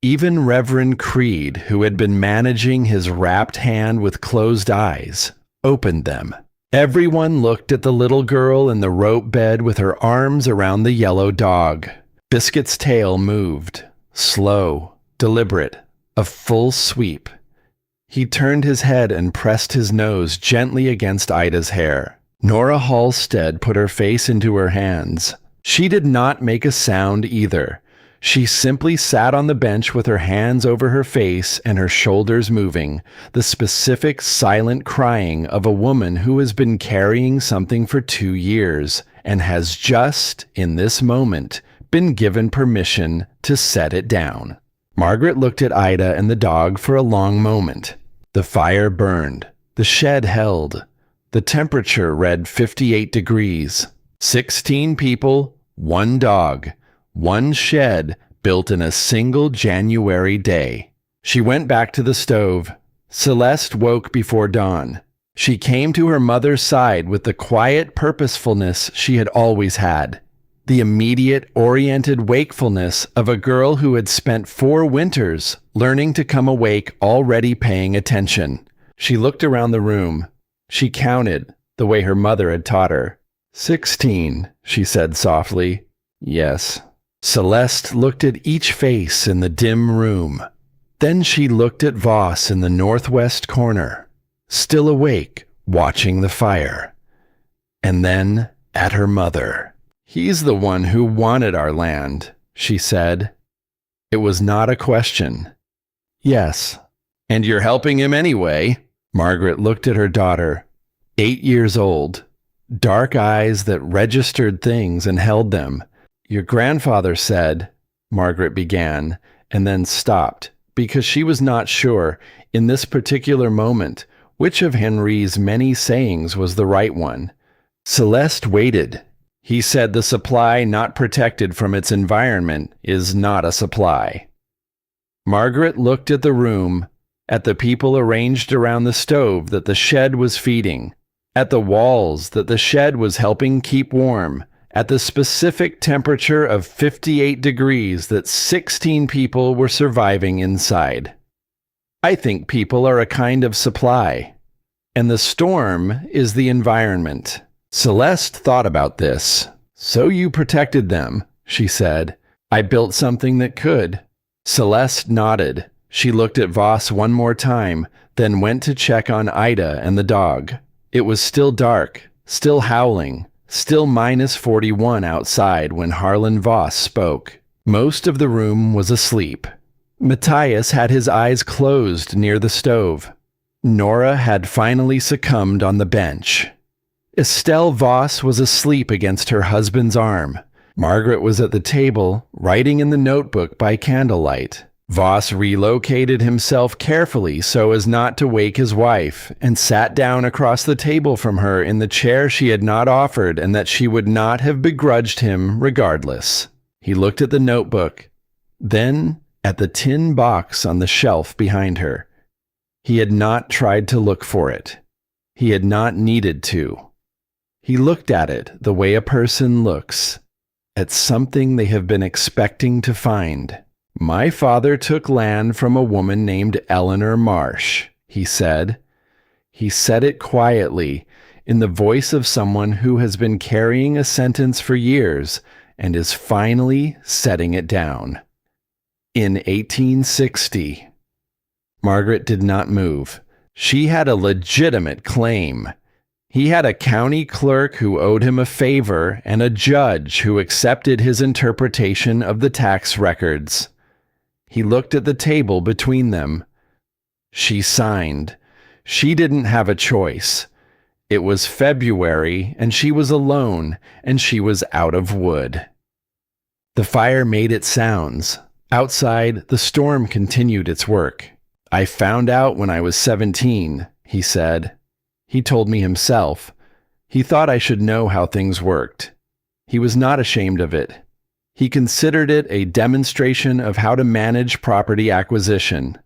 Even Reverend Creed, who had been managing his wrapped hand with closed eyes, opened them. Everyone looked at the little girl in the rope bed with her arms around the yellow dog. Biscuit's tail moved, slow, deliberate, a full sweep. He turned his head and pressed his nose gently against Ida's hair. Nora Halstead put her face into her hands. She did not make a sound either. She simply sat on the bench with her hands over her face and her shoulders moving, the specific silent crying of a woman who has been carrying something for 2 years and has just, in this moment, been given permission to set it down. Margaret looked at Ida and the dog for a long moment. The fire burned. The shed held. The temperature read 58 degrees. 16 people, 1 dog. 1 shed built in a single January day. She went back to the stove. Celeste woke before dawn. She came to her mother's side with the quiet purposefulness she had always had. The immediate, oriented wakefulness of a girl who had spent 4 winters learning to come awake already paying attention. She looked around the room. She counted, the way her mother had taught her. 16, she said softly. Yes. Celeste looked at each face in the dim room. Then she looked at Voss in the northwest corner, still awake, watching the fire. And then at her mother. "He's the one who wanted our land," she said. It was not a question. "Yes." "And you're helping him anyway." Margaret looked at her daughter, 8 years old, dark eyes that registered things and held them. "Your grandfather said," Margaret began, and then stopped, because she was not sure, in this particular moment, which of Henri's many sayings was the right one. Celeste waited. "He said the supply not protected from its environment is not a supply." Margaret looked at the room, at the people arranged around the stove that the shed was feeding, at the walls that the shed was helping keep warm, at the specific temperature of 58 degrees that 16 people were surviving inside. "I think people are a kind of supply, and the storm is the environment." Celeste thought about this. "So you protected them," she said. "I built something that could." Celeste nodded. She looked at Voss one more time, then went to check on Ida and the dog. It was still dark, still howling, Still minus 41 outside when Harlan Voss spoke. Most of the room was asleep. Matthias had his eyes closed near the stove. Nora had finally succumbed on the bench. Estelle Voss was asleep against her husband's arm. Margaret was at the table, writing in the notebook by candlelight. Voss relocated himself carefully so as not to wake his wife, and sat down across the table from her in the chair she had not offered and that she would not have begrudged him regardless. He looked at the notebook, then at the tin box on the shelf behind her. He had not tried to look for it. He had not needed to. He looked at it the way a person looks, at something they have been expecting to find. "My father took land from a woman named Eleanor Marsh," he said. He said it quietly, in the voice of someone who has been carrying a sentence for years and is finally setting it down. In 1860. Margaret did not move. She had a legitimate claim. He had a county clerk who owed him a favor and a judge who accepted his interpretation of the tax records. He looked at the table between them. She signed. She didn't have a choice. It was February, and she was alone, and she was out of wood. The fire made its sounds. Outside, the storm continued its work. "I found out when I was 17, he said. He told me himself. He thought I should know how things worked. He was not ashamed of it. He considered it a demonstration of how to manage property acquisition."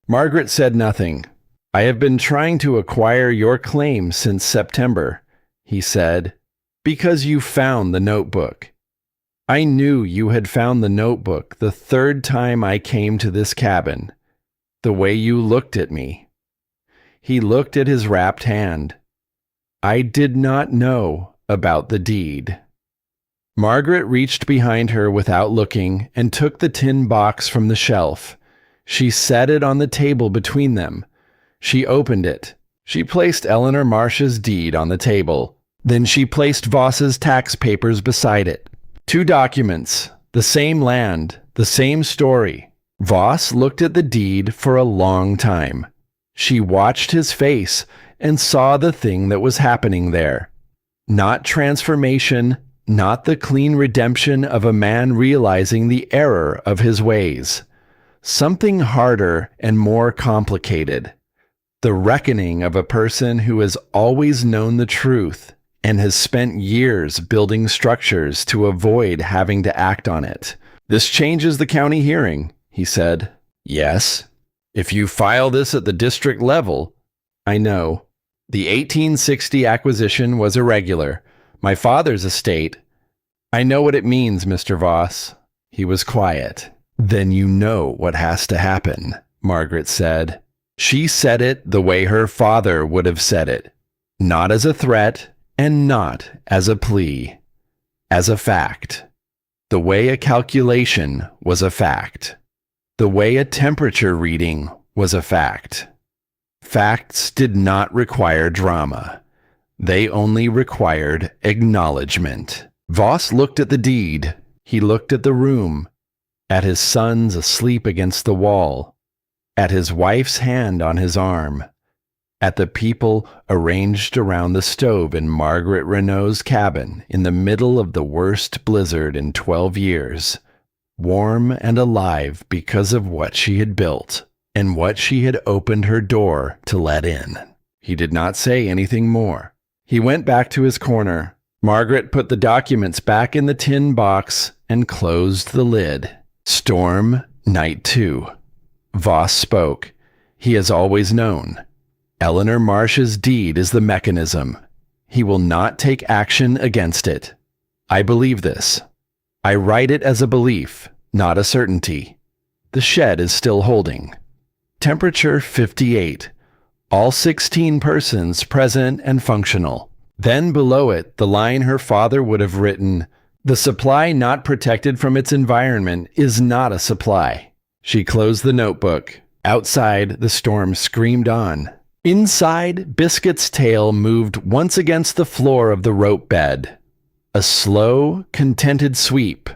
Margaret said nothing. "I have been trying to acquire your claim since September," he said, "because you found the notebook. I knew you had found the notebook the third time I came to this cabin. The way you looked at me." He looked at his wrapped hand. "I did not know about the deed." Margaret reached behind her without looking and took the tin box from the shelf. She set it on the table between them. She opened it. She placed Eleanor Marsh's deed on the table. Then she placed Voss's tax papers beside it. 2 documents, the same land, the same story. Voss looked at the deed for a long time. She watched his face and saw the thing that was happening there. Not transformation, not the clean redemption of a man realizing the error of his ways. Something harder and more complicated. The reckoning of a person who has always known the truth and has spent years building structures to avoid having to act on it. "This changes the county hearing," he said. "Yes. If you file this at the district level." "I know. The 1860 acquisition was irregular. My father's estate." "I know what it means, Mr. Voss." He was quiet. "Then you know what has to happen," Margaret said. She said it the way her father would have said it. Not as a threat, and not as a plea. As a fact. The way a calculation was a fact. The way a temperature reading was a fact. Facts did not require drama. They only required acknowledgement. Voss looked at the deed. He looked at the room, at his sons asleep against the wall, at his wife's hand on his arm, at the people arranged around the stove in Margaret Renaud's cabin in the middle of the worst blizzard in 12 years, warm and alive because of what she had built and what she had opened her door to let in. He did not say anything more. He went back to his corner. Margaret put the documents back in the tin box and closed the lid. Storm, Night 2. Voss spoke. He has always known. Eleanor Marsh's deed is the mechanism. He will not take action against it. I believe this. I write it as a belief, not a certainty. The shed is still holding. Temperature 58. All 16 persons present and functional. Then below it, the line her father would have written, "The supply not protected from its environment is not a supply." She closed the notebook. Outside, the storm screamed on. Inside, Biscuit's tail moved once against the floor of the rope bed. A slow, contented sweep.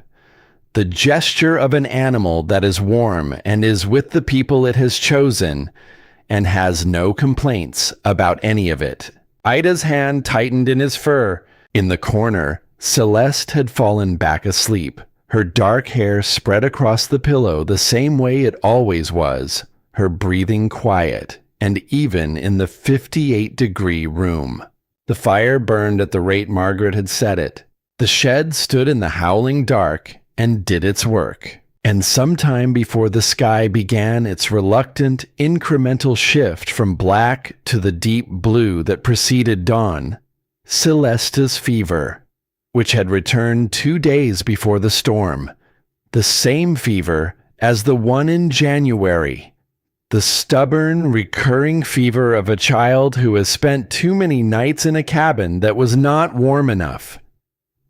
The gesture of an animal that is warm and is with the people it has chosen and has no complaints about any of it. Ida's hand tightened in his fur. In the corner, Celeste had fallen back asleep. Her dark hair spread across the pillow the same way it always was, her breathing quiet, and even in the 58-degree room. The fire burned at the rate Margaret had set it. The shed stood in the howling dark and did its work. And sometime before the sky began its reluctant, incremental shift from black to the deep blue that preceded dawn, Celeste's fever, which had returned 2 days before the storm, the same fever as the one in January, the stubborn, recurring fever of a child who has spent too many nights in a cabin that was not warm enough,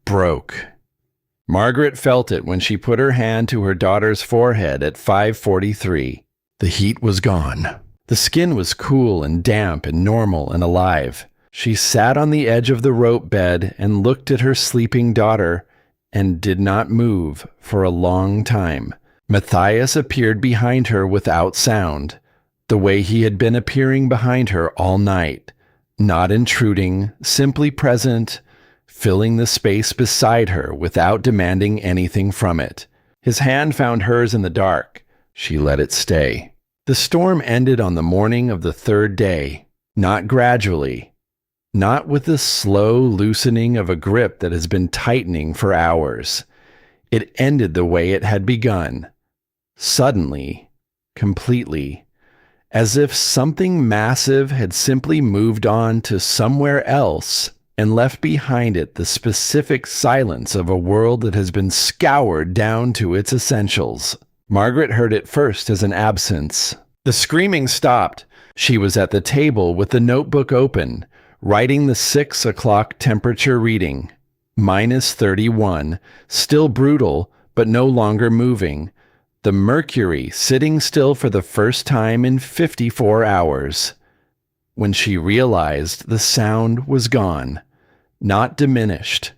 broke. Margaret felt it when she put her hand to her daughter's forehead at 5:43. The heat was gone. The skin was cool and damp and normal and alive. She sat on the edge of the rope bed and looked at her sleeping daughter and did not move for a long time. Matthias appeared behind her without sound, the way he had been appearing behind her all night, not intruding, simply present, filling the space beside her without demanding anything from it. His hand found hers in the dark. She let it stay. The storm ended on the morning of the third day, not gradually, not with the slow loosening of a grip that has been tightening for hours. It ended the way it had begun, suddenly, completely, as if something massive had simply moved on to somewhere else and left behind it the specific silence of a world that has been scoured down to its essentials. Margaret heard it first as an absence. The screaming stopped. She was at the table with the notebook open, writing the 6 o'clock temperature reading. -31, still brutal, but no longer moving. The mercury sitting still for the first time in 54 hours. When she realized the sound was gone. Not diminished.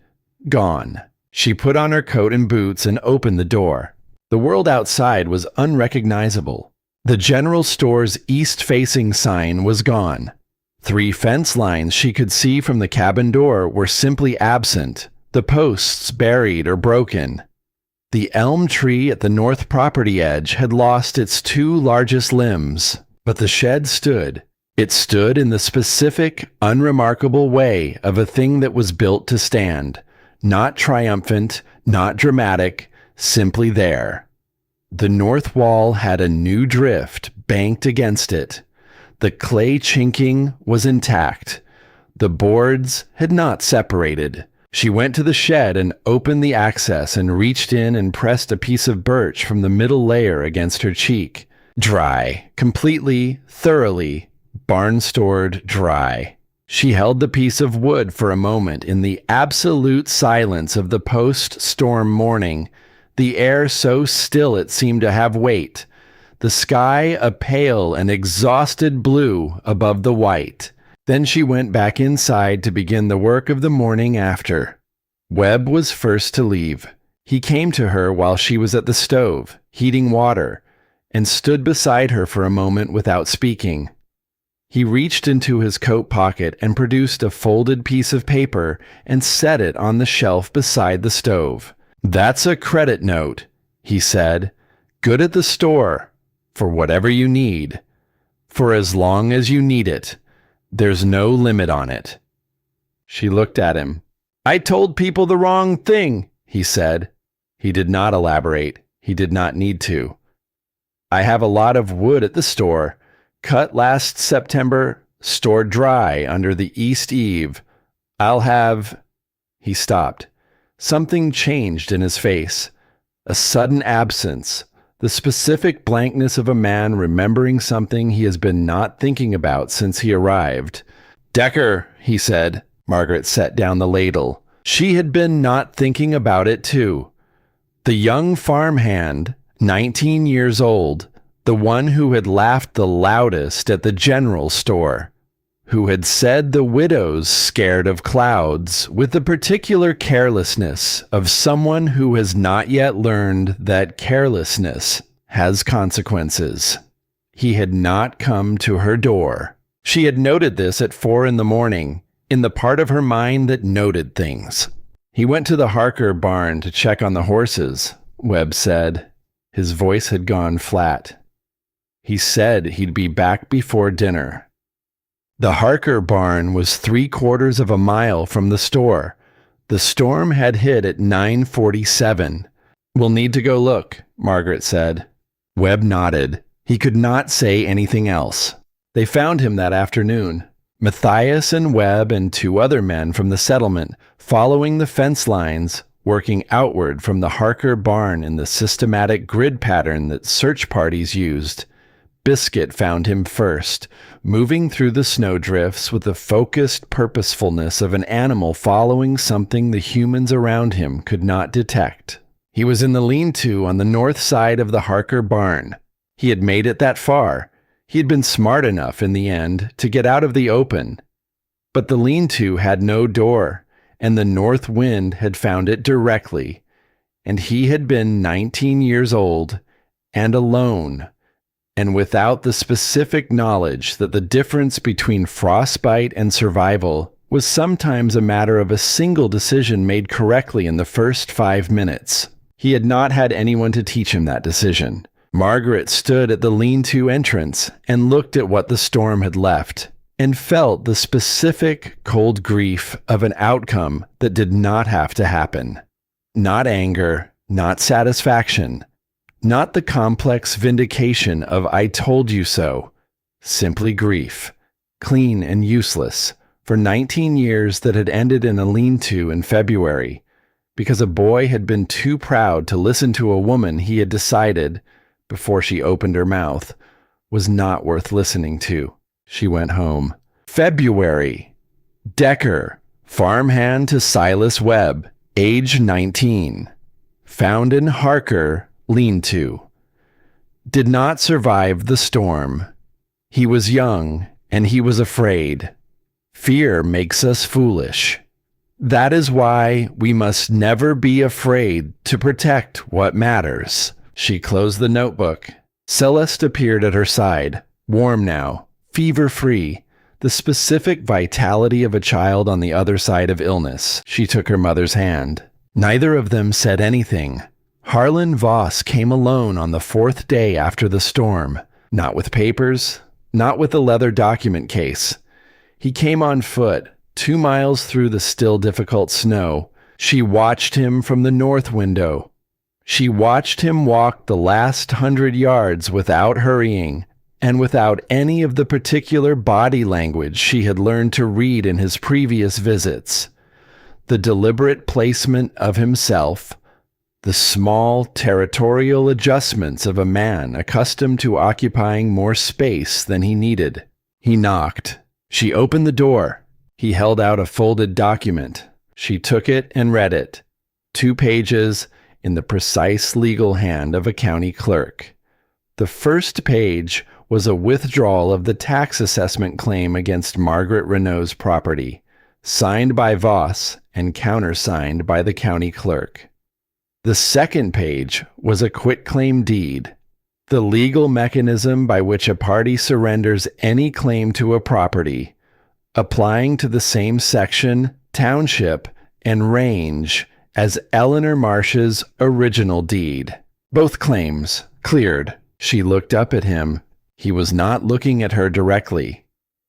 Gone. She put on her coat and boots and opened the door. The world outside was unrecognizable. The general store's east-facing sign was gone. 3 fence lines she could see from the cabin door were simply absent, the posts buried or broken. The elm tree at the north property edge had lost its 2 largest limbs, but the shed stood. It stood in the specific, unremarkable way of a thing that was built to stand, not triumphant, not dramatic, simply there. The north wall had a new drift banked against it. The clay chinking was intact. The boards had not separated. She went to the shed and opened the access and reached in and pressed a piece of birch from the middle layer against her cheek. Dry, completely, thoroughly, barn-stored dry. She held the piece of wood for a moment in the absolute silence of the post-storm morning, the air so still it seemed to have weight, the sky a pale and exhausted blue above the white. Then she went back inside to begin the work of the morning after. Webb was first to leave. He came to her while she was at the stove, heating water, and stood beside her for a moment without speaking. He reached into his coat pocket and produced a folded piece of paper and set it on the shelf beside the stove. "That's a credit note," he said. "Good at the store, for whatever you need, for as long as you need it. There's no limit on it." She looked at him. "I told people the wrong thing," he said. He did not elaborate. He did not need to. "I have a lot of wood at the store. Cut last September, stored dry under the east eave. I'll have—" He stopped. Something changed in his face. A sudden absence, the specific blankness of a man remembering something he has been not thinking about since he arrived. "Decker," he said. Margaret set down the ladle. She had been not thinking about it too. The young farmhand, 19 years old, the one who had laughed the loudest at the general store, who had said the widow's scared of clouds with the particular carelessness of someone who has not yet learned that carelessness has consequences. He had not come to her door. She had noted this at 4 a.m, in the part of her mind that noted things. He went to the Harker barn to check on the horses, Webb said. His voice had gone flat. He said he'd be back before dinner. The Harker barn was 3/4 of a mile from the store. The storm had hit at 9:47. We'll need to go look, Margaret said. Webb nodded. He could not say anything else. They found him that afternoon. Matthias and Webb and 2 other men from the settlement, following the fence lines, working outward from the Harker barn in the systematic grid pattern that search parties used. Biscuit found him first, moving through the snowdrifts with the focused purposefulness of an animal following something the humans around him could not detect. He was in the lean-to on the north side of the Harker barn. He had made it that far. He had been smart enough in the end to get out of the open. But the lean-to had no door, and the north wind had found it directly. And he had been 19 years old, and alone, and without the specific knowledge that the difference between frostbite and survival was sometimes a matter of a single decision made correctly in the first 5 minutes. He had not had anyone to teach him that decision. Margaret stood at the lean-to entrance and looked at what the storm had left, and felt the specific cold grief of an outcome that did not have to happen. Not anger, not satisfaction, not the complex vindication of "I told you so," simply grief, clean and useless, for 19 years that had ended in a lean-to in February, because a boy had been too proud to listen to a woman he had decided, before she opened her mouth, was not worth listening to. She went home. February. Decker, farmhand to Silas Webb, age 19. Found in Harker, lean-to. Did not survive the storm. He was young, and he was afraid. Fear makes us foolish. That is why we must never be afraid to protect what matters. She closed the notebook. Celeste appeared at her side, warm now, fever-free, the specific vitality of a child on the other side of illness. She took her mother's hand. Neither of them said anything. Harlan Voss came alone on the 4th day after the storm, not with papers, not with a leather document case. He came on foot, 2 miles through the still difficult snow. She watched him from the north window. She watched him walk the last 100 yards without hurrying, and without any of the particular body language she had learned to read in his previous visits. The deliberate placement of himself, the small territorial adjustments of a man accustomed to occupying more space than he needed. He knocked. She opened the door. He held out a folded document. She took it and read it. 2 pages in the precise legal hand of a county clerk. The first page was a withdrawal of the tax assessment claim against Margaret Renaud's property, signed by Voss and countersigned by the county clerk. The second page was a quitclaim deed, the legal mechanism by which a party surrenders any claim to a property, applying to the same section, township, and range as Eleanor Marsh's original deed. Both claims cleared. She looked up at him. He was not looking at her directly.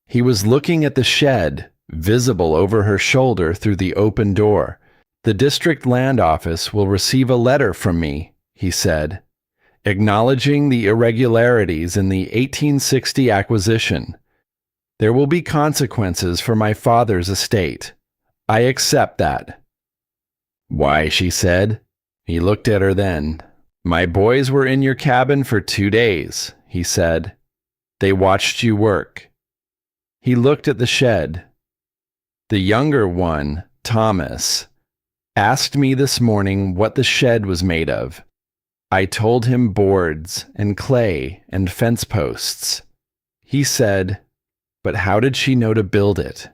He was looking at the shed, visible over her shoulder through the open door. "The district land office will receive a letter from me," he said, "acknowledging the irregularities in the 1860 acquisition. There will be consequences for my father's estate. I accept that." "Why?" she said. He looked at her then. "My boys were in your cabin for 2 days," he said. "They watched you work." He looked at the shed. "The younger one, Thomas, asked me this morning what the shed was made of. I told him boards and clay and fence posts. He said, But how did she know to build it?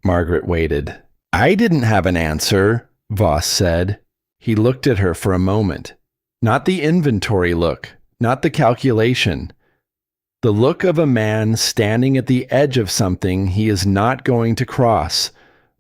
Margaret waited. I didn't have an answer, Voss said. He looked at her for a moment. Not the inventory look, not the calculation. The look of a man standing at the edge of something he is not going to cross,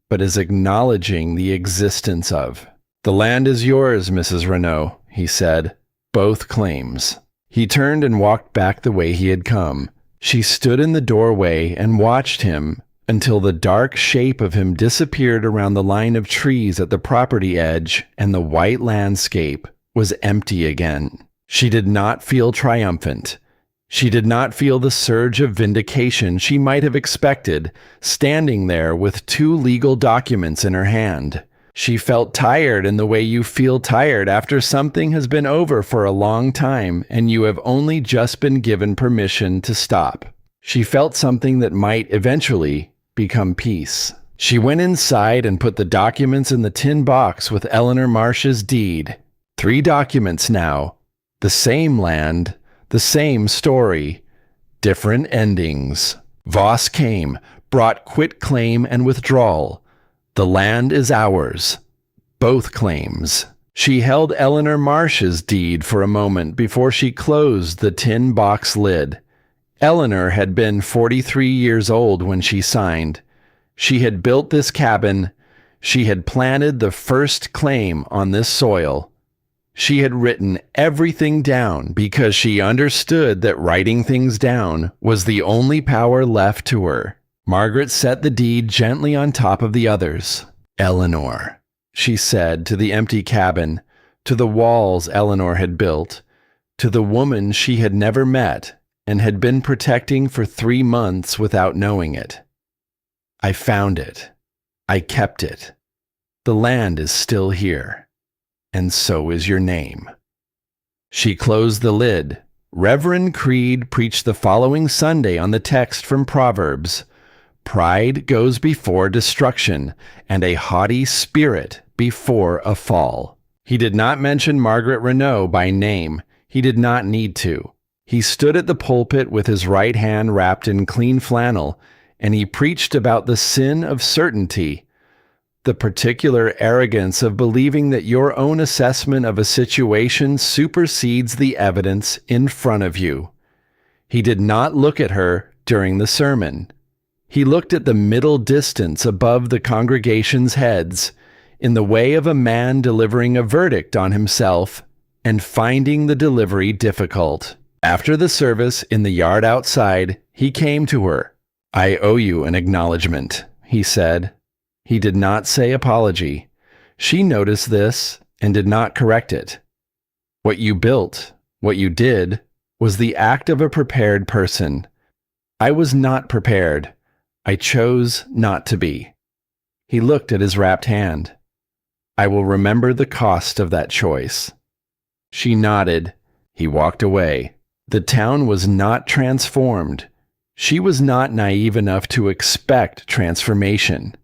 but is acknowledging the existence of. The land is yours, Mrs. Renaud, he said. Both claims. He turned and walked back the way he had come. She stood in the doorway and watched him until the dark shape of him disappeared around the line of trees at the property edge and the white landscape was empty again. She did not feel triumphant. She did not feel the surge of vindication she might have expected, standing there with 2 legal documents in her hand. She felt tired in the way you feel tired after something has been over for a long time and you have only just been given permission to stop. She felt something that might eventually become peace. She went inside and put the documents in the tin box with Eleanor Marsh's deed. 3 documents now. The same land, the same story, different endings. Voss came, brought quitclaim and withdrawal. The land is ours. Both claims. She held Eleanor Marsh's deed for a moment before she closed the tin box lid. Eleanor had been 43 years old when she signed. She had built this cabin. She had planted the first claim on this soil. She had written everything down because she understood that writing things down was the only power left to her. Margaret set the deed gently on top of the others. Eleanor, she said to the empty cabin, to the walls Eleanor had built, to the woman she had never met and had been protecting for 3 months without knowing it. I found it. I kept it. The land is still here. And so is your name. She closed the lid. Reverend Creed preached the following Sunday on the text from Proverbs. Pride goes before destruction, and a haughty spirit before a fall. He did not mention Margaret Renaud by name. He did not need to. He stood at the pulpit with his right hand wrapped in clean flannel, and he preached about the sin of certainty, the particular arrogance of believing that your own assessment of a situation supersedes the evidence in front of you. He did not look at her during the sermon. He looked at the middle distance above the congregation's heads, in the way of a man delivering a verdict on himself and finding the delivery difficult. After the service, in the yard outside, he came to her. I owe you an acknowledgement, he said. He did not say apology. She noticed this and did not correct it. What you built, what you did, was the act of a prepared person. I was not prepared. I chose not to be. He looked at his wrapped hand. I will remember the cost of that choice. She nodded. He walked away. The town was not transformed. She was not naive enough to expect transformation.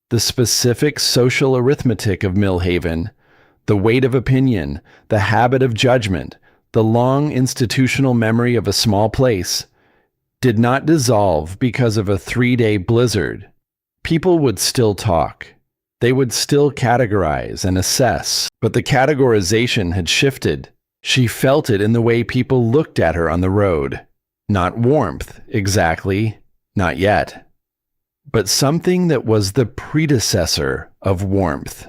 The specific social arithmetic of Millhaven, the weight of opinion, the habit of judgment, the long institutional memory of a small place, did not dissolve because of a 3-day blizzard. People would still talk. They would still categorize and assess, but the categorization had shifted. She felt it in the way people looked at her on the road. Not warmth, exactly, not yet, but something that was the predecessor of warmth.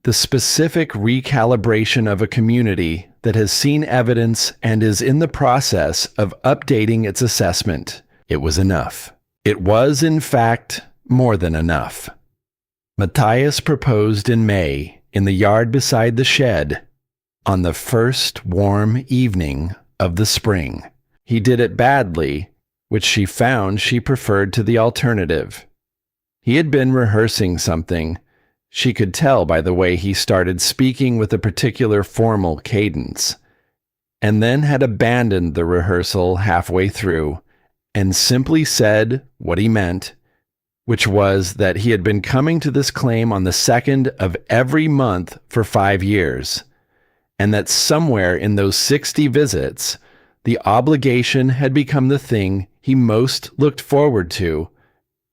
The specific recalibration of a community that has seen evidence and is in the process of updating its assessment. It was enough. It was, in fact, more than enough. Matthias proposed in May, in the yard beside the shed, on the first warm evening of the spring. He did it badly, which she found she preferred to the alternative. He had been rehearsing something. She could tell by the way he started speaking with a particular formal cadence, and then had abandoned the rehearsal halfway through, and simply said what he meant, which was that he had been coming to this claim on the 2nd of every month for 5 years, and that somewhere in those 60 visits, the obligation had become the thing he most looked forward to,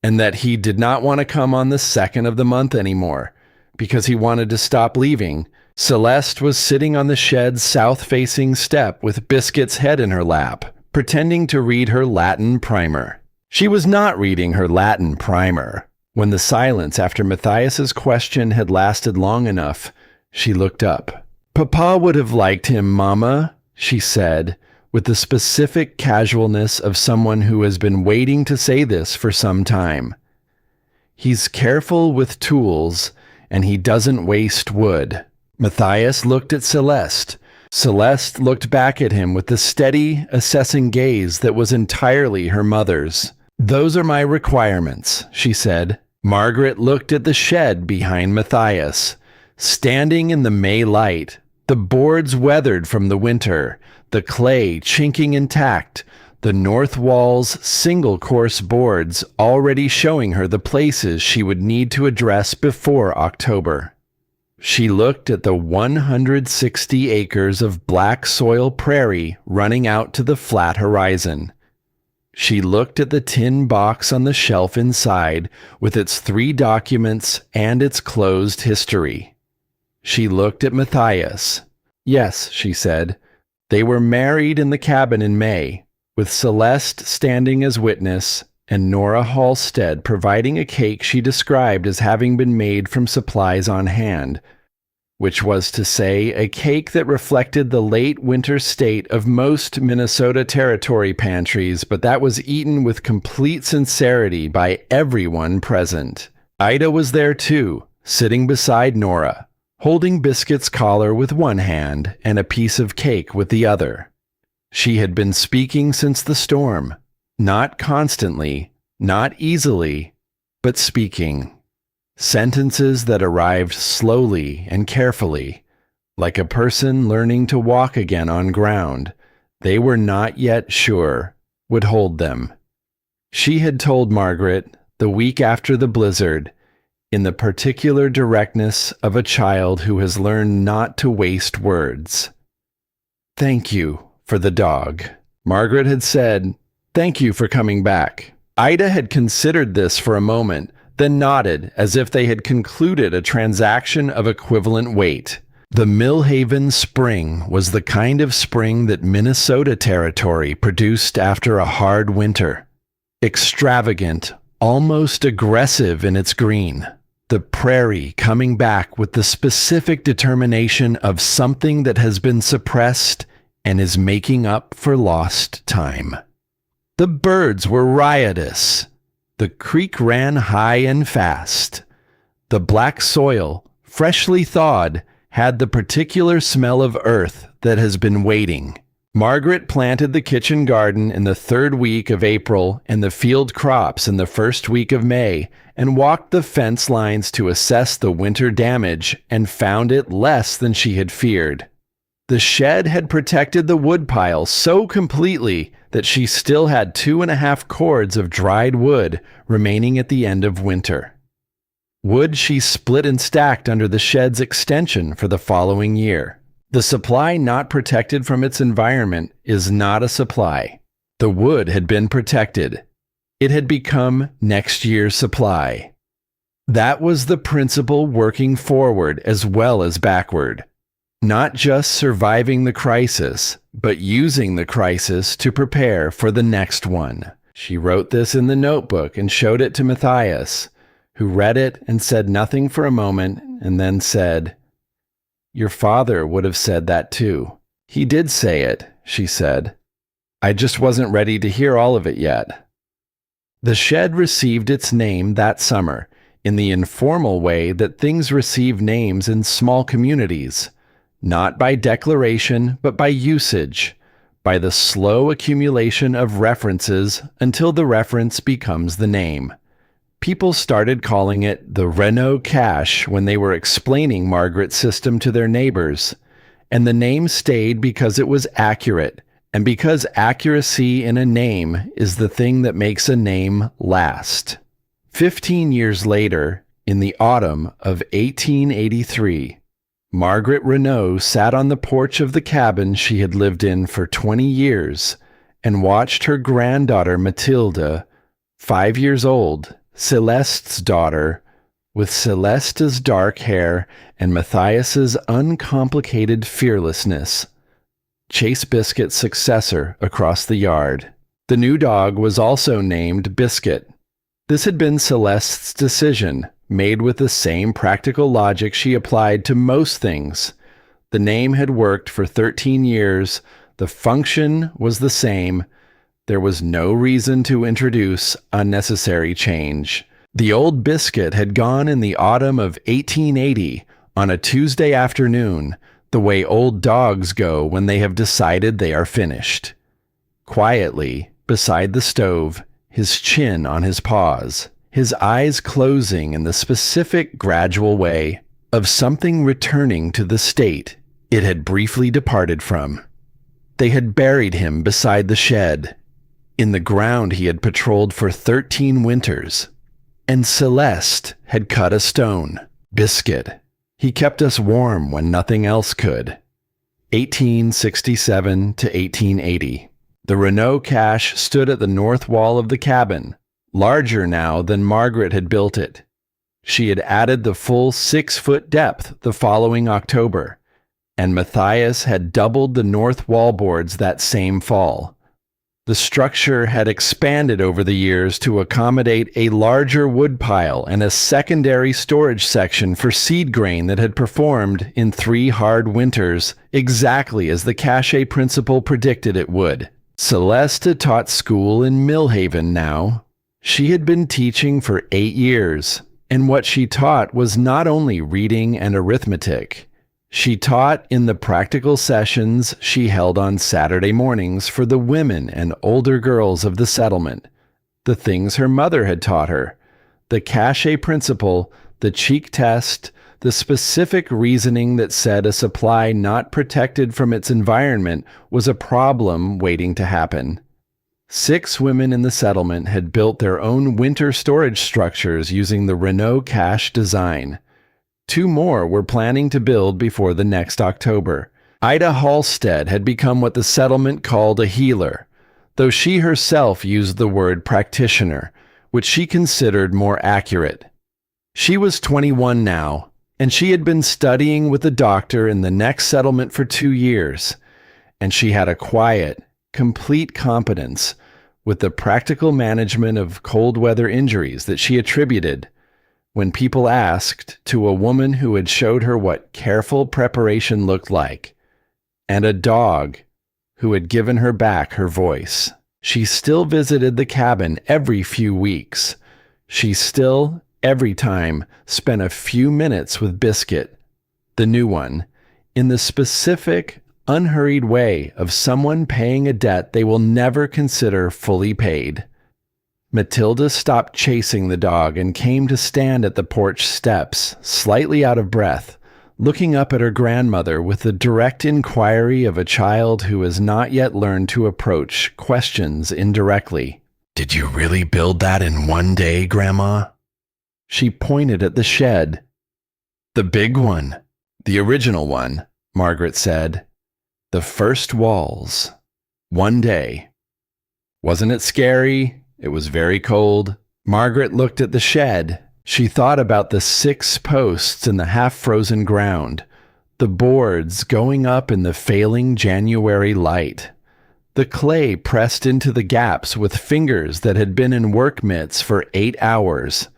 and that he did not want to come on the 2nd of the month anymore because he wanted to stop leaving. Celeste was sitting on the shed's south-facing step with Biscuit's head in her lap, pretending to read her Latin primer. She was not reading her Latin primer. When the silence after Matthias's question had lasted long enough, she looked up. "Papa would have liked him, Mama," she said, with the specific casualness of someone who has been waiting to say this for some time. "He's careful with tools, and he doesn't waste wood." Matthias looked at Celeste. Celeste looked back at him with the steady, assessing gaze that was entirely her mother's. "Those are my requirements," she said. Margaret looked at the shed behind Matthias. Standing in the May light, the boards weathered from the winter, the clay chinking intact, the north wall's single-course boards already showing her the places she would need to address before October. She looked at the 160 acres of black soil prairie running out to the flat horizon. She looked at the tin box on the shelf inside with its 3 documents and its closed history. She looked at Matthias. Yes, she said. They were married in the cabin in May, with Celeste standing as witness and Nora Halstead providing a cake she described as having been made from supplies on hand, which was to say a cake that reflected the late winter state of most Minnesota Territory pantries, but that was eaten with complete sincerity by everyone present. Ida was there too, sitting beside Nora, holding Biscuit's collar with one hand and a piece of cake with the other. She had been speaking since the storm, not constantly, not easily, but speaking. Sentences that arrived slowly and carefully, like a person learning to walk again on ground they were not yet sure would hold them. She had told Margaret, the week after the blizzard, in the particular directness of a child who has learned not to waste words. "Thank you for the dog." Margaret had said, "Thank you for coming back." Ida had considered this for a moment, then nodded as if they had concluded a transaction of equivalent weight. The Millhaven spring was the kind of spring that Minnesota Territory produced after a hard winter. Extravagant, almost aggressive in its green. The prairie coming back with the specific determination of something that has been suppressed and is making up for lost time. The birds were riotous. The creek ran high and fast. The black soil, freshly thawed, had the particular smell of earth that has been waiting. Margaret planted the kitchen garden in the 3rd week of April and the field crops in the 1st week of May, and walked the fence lines to assess the winter damage and found it less than she had feared. The shed had protected the woodpile so completely that she still had 2.5 cords of dried wood remaining at the end of winter. Wood she split and stacked under the shed's extension for the following year. The supply not protected from its environment is not a supply. The wood had been protected. It had become next year's supply. That was the principle working forward as well as backward. Not just surviving the crisis, but using the crisis to prepare for the next one. She wrote this in the notebook and showed it to Matthias, who read it and said nothing for a moment and then said, "Your father would have said that too." "He did say it," she said. "I just wasn't ready to hear all of it yet." The shed received its name that summer, in the informal way that things receive names in small communities. Not by declaration, but by usage, by the slow accumulation of references until the reference becomes the name. People started calling it the Renaud cache when they were explaining Margaret's system to their neighbors, and the name stayed because it was accurate, and because accuracy in a name is the thing that makes a name last. 15 years later, in the autumn of 1883, Margaret Renaud sat on the porch of the cabin she had lived in for 20 years and watched her granddaughter Matilda, 5 years old, Celeste's daughter, with Celeste's dark hair and Matthias's uncomplicated fearlessness, chase Biscuit's successor across the yard. The new dog was also named Biscuit. This had been Celeste's decision, made with the same practical logic she applied to most things. The name had worked for 13 years, the function was the same, there was no reason to introduce unnecessary change. The old Biscuit had gone in the autumn of 1880 on a Tuesday afternoon, the way old dogs go when they have decided they are finished. Quietly, beside the stove, his chin on his paws, his eyes closing in the specific gradual way of something returning to the state it had briefly departed from. They had buried him beside the shed, in the ground he had patrolled for 13 winters, and Celeste had cut a stone. Biscuit. He kept us warm when nothing else could. 1867 to 1880. The Renaud cache stood at the north wall of the cabin, larger now than Margaret had built it. She had added the full 6-foot depth the following October, and Matthias had doubled the north wallboards that same fall. The structure had expanded over the years to accommodate a larger woodpile and a secondary storage section for seed grain that had performed in 3 hard winters exactly as the cache principle predicted it would. Celeste had taught school in Millhaven now. She had been teaching for 8 years, and what she taught was not only reading and arithmetic. She taught in the practical sessions she held on Saturday mornings for the women and older girls of the settlement, the things her mother had taught her, the cache principle, the cheek test, the specific reasoning that said a supply not protected from its environment was a problem waiting to happen. 6 women in the settlement had built their own winter storage structures using the Renaud cache design. 2 more were planning to build before the next October. Ida Halstead had become what the settlement called a healer, though she herself used the word practitioner, which she considered more accurate. She was 21 now, and she had been studying with a doctor in the next settlement for 2 years, and she had a quiet, complete competence with the practical management of cold weather injuries that she attributed, when people asked, to a woman who had showed her what careful preparation looked like, and a dog who had given her back her voice. She still visited the cabin every few weeks. She still, every time, spent a few minutes with Biscuit, the new one, in the specific, unhurried way of someone paying a debt they will never consider fully paid. Matilda stopped chasing the dog and came to stand at the porch steps, slightly out of breath, looking up at her grandmother with the direct inquiry of a child who has not yet learned to approach questions indirectly. "Did you really build that in one day, Grandma?" She pointed at the shed. "The big one. The original one," Margaret said. "The first walls. One day. Wasn't it scary? It was very cold." Margaret looked at the shed. She thought about the 6 posts in the half-frozen ground, the boards going up in the failing January light, the clay pressed into the gaps with fingers that had been in work mitts for 8 hours,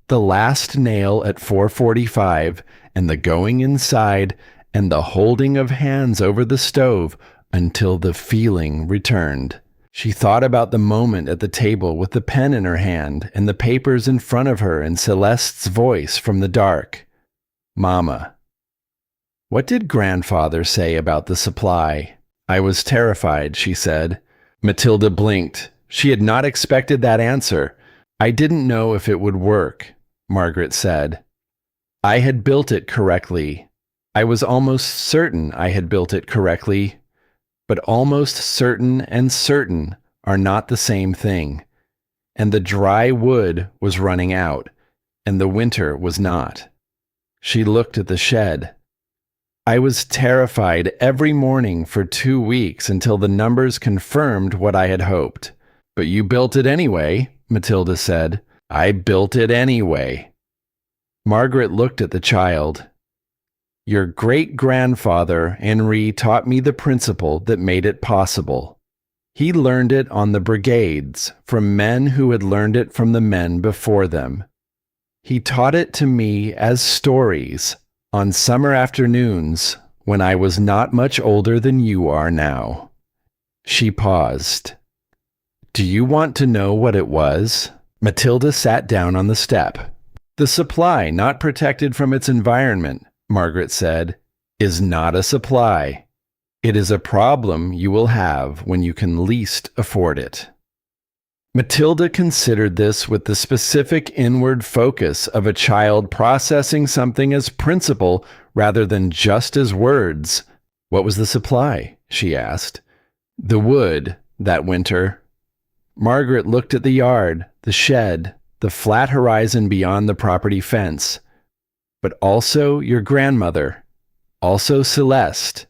the last nail at 4:45, and the going inside and the holding of hands over the stove until the feeling returned. She thought about the moment at the table with the pen in her hand and the papers in front of her and Celeste's voice from the dark. "Mama." What did Grandfather say about the supply? "I was terrified," she said. Matilda blinked. She had not expected that answer. "I didn't know if it would work," Margaret said. "I had built it correctly. I was almost certain I had built it correctly. But almost certain and certain are not the same thing. And the dry wood was running out, and the winter was not." She looked at the shed. I was terrified every morning for 2 weeks until the numbers confirmed what I had hoped. But you built it anyway, Matilda said. I built it anyway. Margaret looked at the child. Your great-grandfather, Henri, taught me the principle that made it possible. He learned it on the brigades, from men who had learned it from the men before them. He taught it to me as stories, on summer afternoons, when I was not much older than you are now. She paused. Do you want to know what it was? Matilda sat down on the step. The supply not protected from its environment, Margaret said, is not a supply. It is a problem you will have when you can least afford it. Matilda considered this with the specific inward focus of a child processing something as principle rather than just as words. What was the supply? She asked. The wood, that winter. Margaret looked at the yard, the shed, the flat horizon beyond the property fence. But also your grandmother, also Celeste,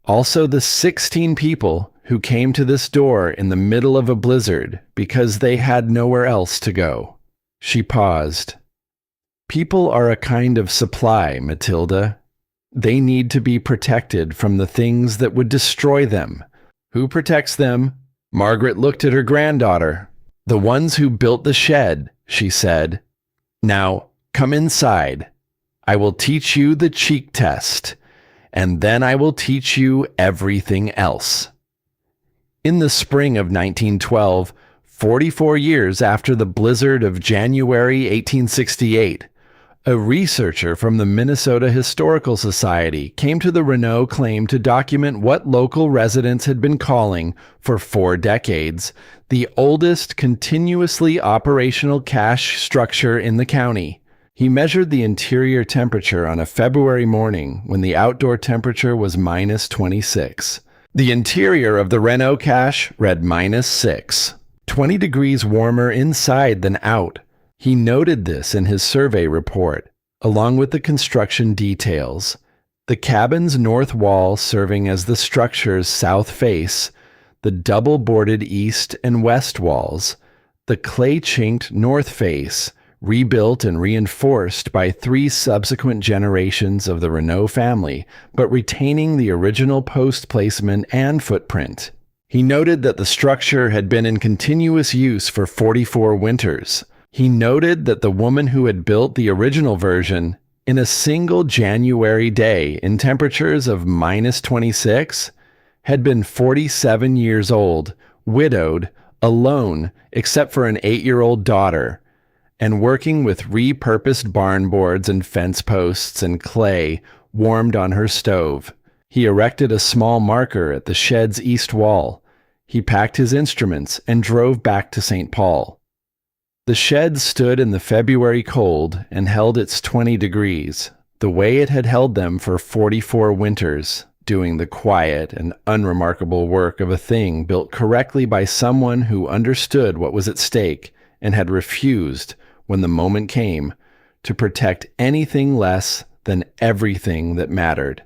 also the 16 people who came to this door in the middle of a blizzard because they had nowhere else to go. She paused. People are a kind of supply, Matilda. They need to be protected from the things that would destroy them. Who protects them? Margaret looked at her granddaughter. The ones who built the shed, she said. Now, come inside. I will teach you the cheek test, and then I will teach you everything else. In the spring of 1912, 44 years after the blizzard of January 1868, a researcher from the Minnesota Historical Society came to the Renaud claim to document what local residents had been calling, for 4 decades, the oldest continuously operational cache structure in the county. He measured the interior temperature on a February morning when the outdoor temperature was -26. The interior of the Renaud cache read -6, 20 degrees warmer inside than out. He noted this in his survey report, along with the construction details. The cabin's north wall serving as the structure's south face, the double-boarded east and west walls, the clay-chinked north face, rebuilt and reinforced by 3 subsequent generations of the Renaud family, but retaining the original post placement and footprint. He noted that the structure had been in continuous use for 44 winters. He noted that the woman who had built the original version, in a single January day in temperatures of -26, had been 47 years old, widowed, alone, except for an 8-year-old daughter, and working with repurposed barn boards and fence posts and clay warmed on her stove. He erected a small marker at the shed's east wall. He packed his instruments and drove back to St. Paul. The shed stood in the February cold and held its 20 degrees, the way it had held them for 44 winters, doing the quiet and unremarkable work of a thing built correctly by someone who understood what was at stake and had refused, when the moment came, to protect anything less than everything that mattered.